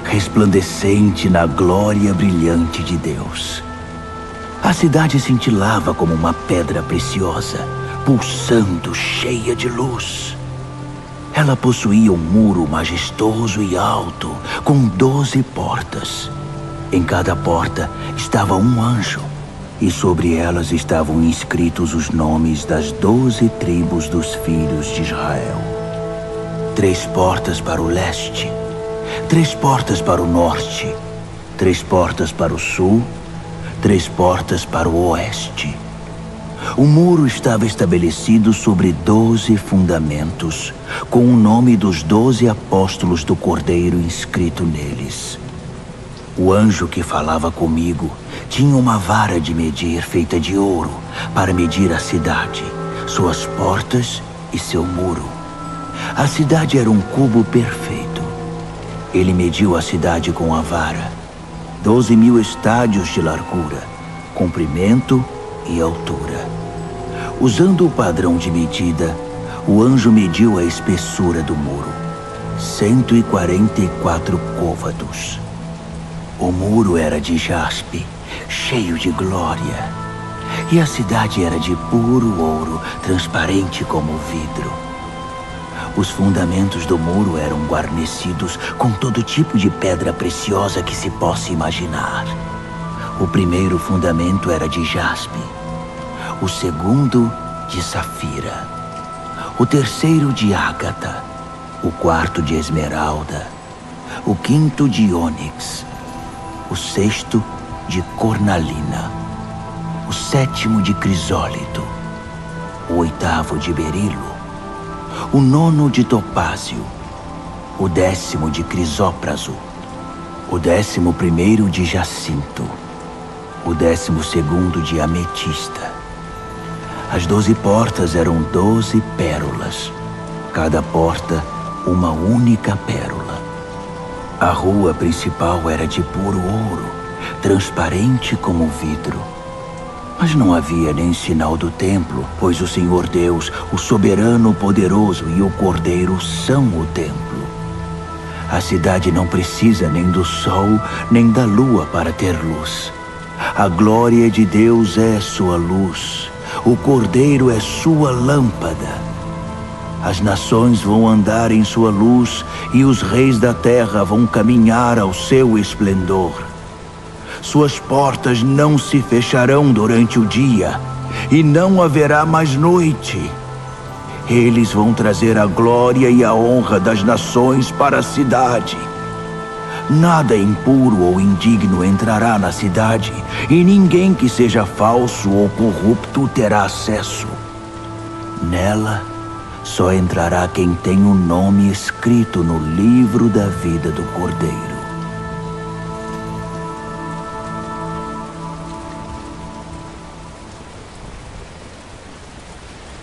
resplandecente na glória brilhante de Deus. A cidade cintilava como uma pedra preciosa, pulsando, cheia de luz. Ela possuía um muro majestoso e alto, com 12 portas. Em cada porta estava um anjo, e sobre elas estavam inscritos os nomes das 12 tribos dos filhos de Israel. 3 portas para o leste, 3 portas para o norte, 3 portas para o sul, 3 portas para o oeste. O muro estava estabelecido sobre 12 fundamentos, com o nome dos 12 apóstolos do Cordeiro inscrito neles. O anjo que falava comigo tinha uma vara de medir feita de ouro para medir a cidade, suas portas e seu muro. A cidade era um cubo perfeito. Ele mediu a cidade com a vara, 12.000 estádios de largura, comprimento e altura. Usando o padrão de medida, o anjo mediu a espessura do muro, 144 côvados. O muro era de jaspe, cheio de glória, e a cidade era de puro ouro, transparente como vidro. Os fundamentos do muro eram guarnecidos com todo tipo de pedra preciosa que se possa imaginar. O primeiro fundamento era de jaspe, o segundo de safira, o terceiro de ágata, o quarto de esmeralda, o quinto de ônix, o sexto de cornalina, o sétimo de crisólito, o oitavo de berilo, o nono de topázio, o 10º de crisópraso, o 11º de jacinto, o 12º de ametista. As 12 portas eram 12 pérolas, cada porta uma única pérola. A rua principal era de puro ouro, transparente como vidro. Mas não havia nem sinal do templo, pois o Senhor Deus, o soberano poderoso e o Cordeiro são o templo. A cidade não precisa nem do sol, nem da lua para ter luz. A glória de Deus é sua luz. O Cordeiro é sua lâmpada. As nações vão andar em sua luz e os reis da terra vão caminhar ao seu esplendor. Suas portas não se fecharão durante o dia e não haverá mais noite. Eles vão trazer a glória e a honra das nações para a cidade. Nada impuro ou indigno entrará na cidade, e ninguém que seja falso ou corrupto terá acesso. Nela, só entrará quem tem o nome escrito no livro da vida do Cordeiro.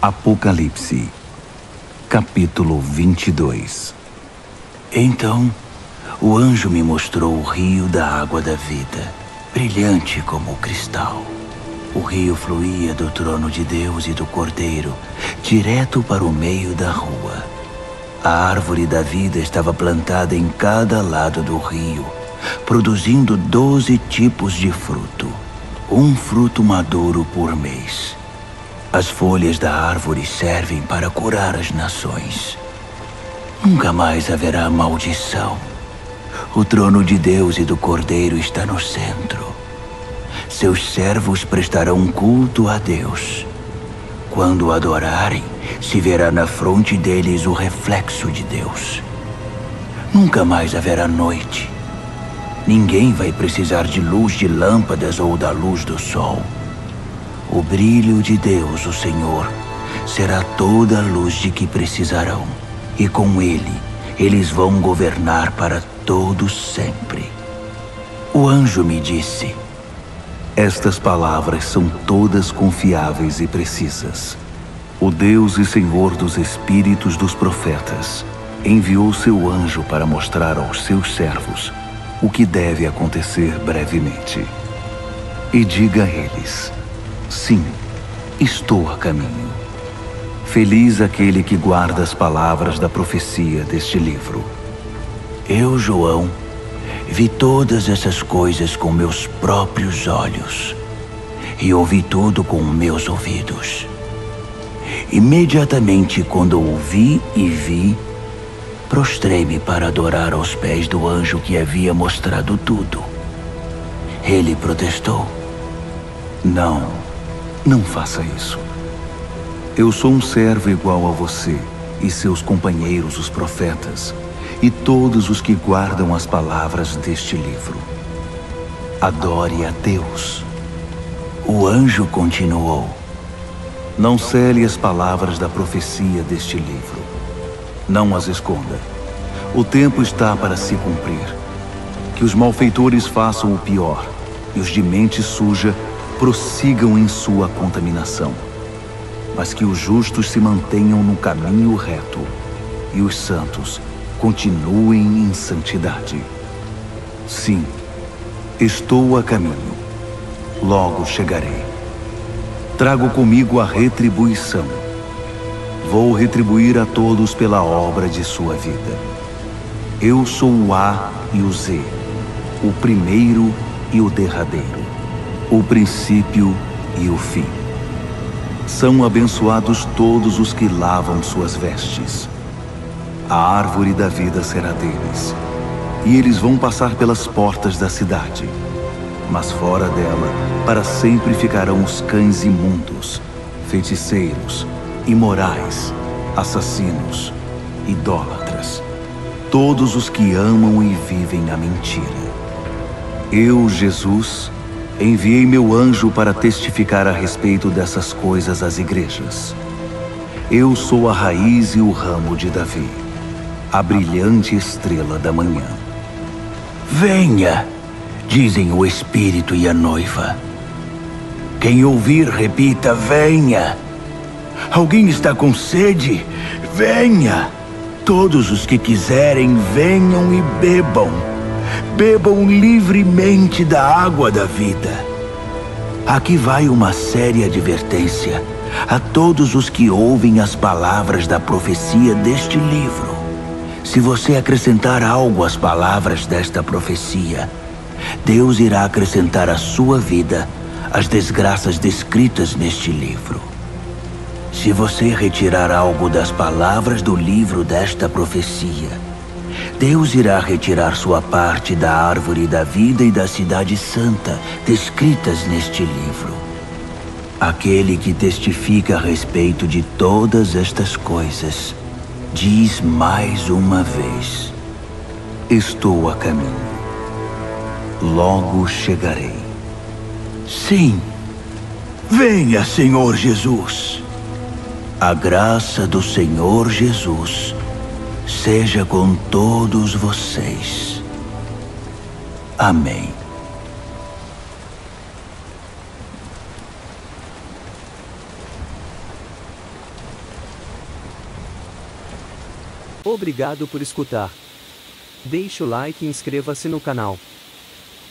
Apocalipse, capítulo 22. Então, o anjo me mostrou o rio da água da vida, brilhante como o cristal. O rio fluía do trono de Deus e do Cordeiro, direto para o meio da rua. A árvore da vida estava plantada em cada lado do rio, produzindo 12 tipos de fruto, um fruto maduro por mês. As folhas da árvore servem para curar as nações. Nunca mais haverá maldição. O trono de Deus e do Cordeiro está no centro. Seus servos prestarão culto a Deus. Quando o adorarem, se verá na fronte deles o reflexo de Deus. Nunca mais haverá noite. Ninguém vai precisar de luz de lâmpadas ou da luz do sol. O brilho de Deus, o Senhor, será toda a luz de que precisarão. E com ele, eles vão governar para todos sempre. O anjo me disse: estas palavras são todas confiáveis e precisas. O Deus e Senhor dos espíritos dos profetas enviou seu anjo para mostrar aos seus servos o que deve acontecer brevemente. E diga a eles: sim, estou a caminho. Feliz aquele que guarda as palavras da profecia deste livro. Eu, João, vi todas essas coisas com meus próprios olhos e ouvi tudo com meus ouvidos. Imediatamente quando ouvi e vi, prostrei-me para adorar aos pés do anjo que havia mostrado tudo. Ele protestou: Não faça isso. Eu sou um servo igual a você e seus companheiros, os profetas, e todos os que guardam as palavras deste livro. Adore a Deus. O anjo continuou: não cele as palavras da profecia deste livro. Não as esconda. O tempo está para se cumprir. Que os malfeitores façam o pior e os de mente suja prossigam em sua contaminação. Mas que os justos se mantenham no caminho reto e os santos continuem em santidade. Sim, estou a caminho. Logo chegarei. Trago comigo a retribuição. Vou retribuir a todos pela obra de sua vida. Eu sou o A e o Z, o primeiro e o derradeiro, o princípio e o fim. São abençoados todos os que lavam suas vestes. A árvore da vida será deles, e eles vão passar pelas portas da cidade. Mas fora dela, para sempre ficarão os cães imundos, feiticeiros, imorais, assassinos, idólatras, todos os que amam e vivem a mentira. Eu, Jesus, enviei meu anjo para testificar a respeito dessas coisas às igrejas. Eu sou a raiz e o ramo de Davi, a brilhante estrela da manhã. Venha, dizem o Espírito e a noiva. Quem ouvir, repita: venha. Alguém está com sede? Venha. Todos os que quiserem, venham e bebam. Bebam livremente da água da vida. Aqui vai uma séria advertência a todos os que ouvem as palavras da profecia deste livro. Se você acrescentar algo às palavras desta profecia, Deus irá acrescentar à sua vida as desgraças descritas neste livro. Se você retirar algo das palavras do livro desta profecia, Deus irá retirar sua parte da árvore da vida e da cidade santa descritas neste livro. Aquele que testifica a respeito de todas estas coisas diz mais uma vez: estou a caminho. Logo chegarei. Sim, venha, Senhor Jesus. A graça do Senhor Jesus seja com todos vocês. Amém. Obrigado por escutar. Deixe o like e inscreva-se no canal.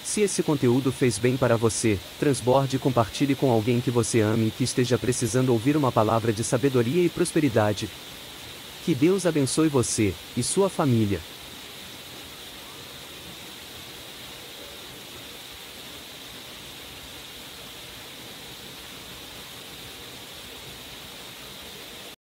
Se esse conteúdo fez bem para você, transborde e compartilhe com alguém que você ame e que esteja precisando ouvir uma palavra de sabedoria e prosperidade. Que Deus abençoe você e sua família.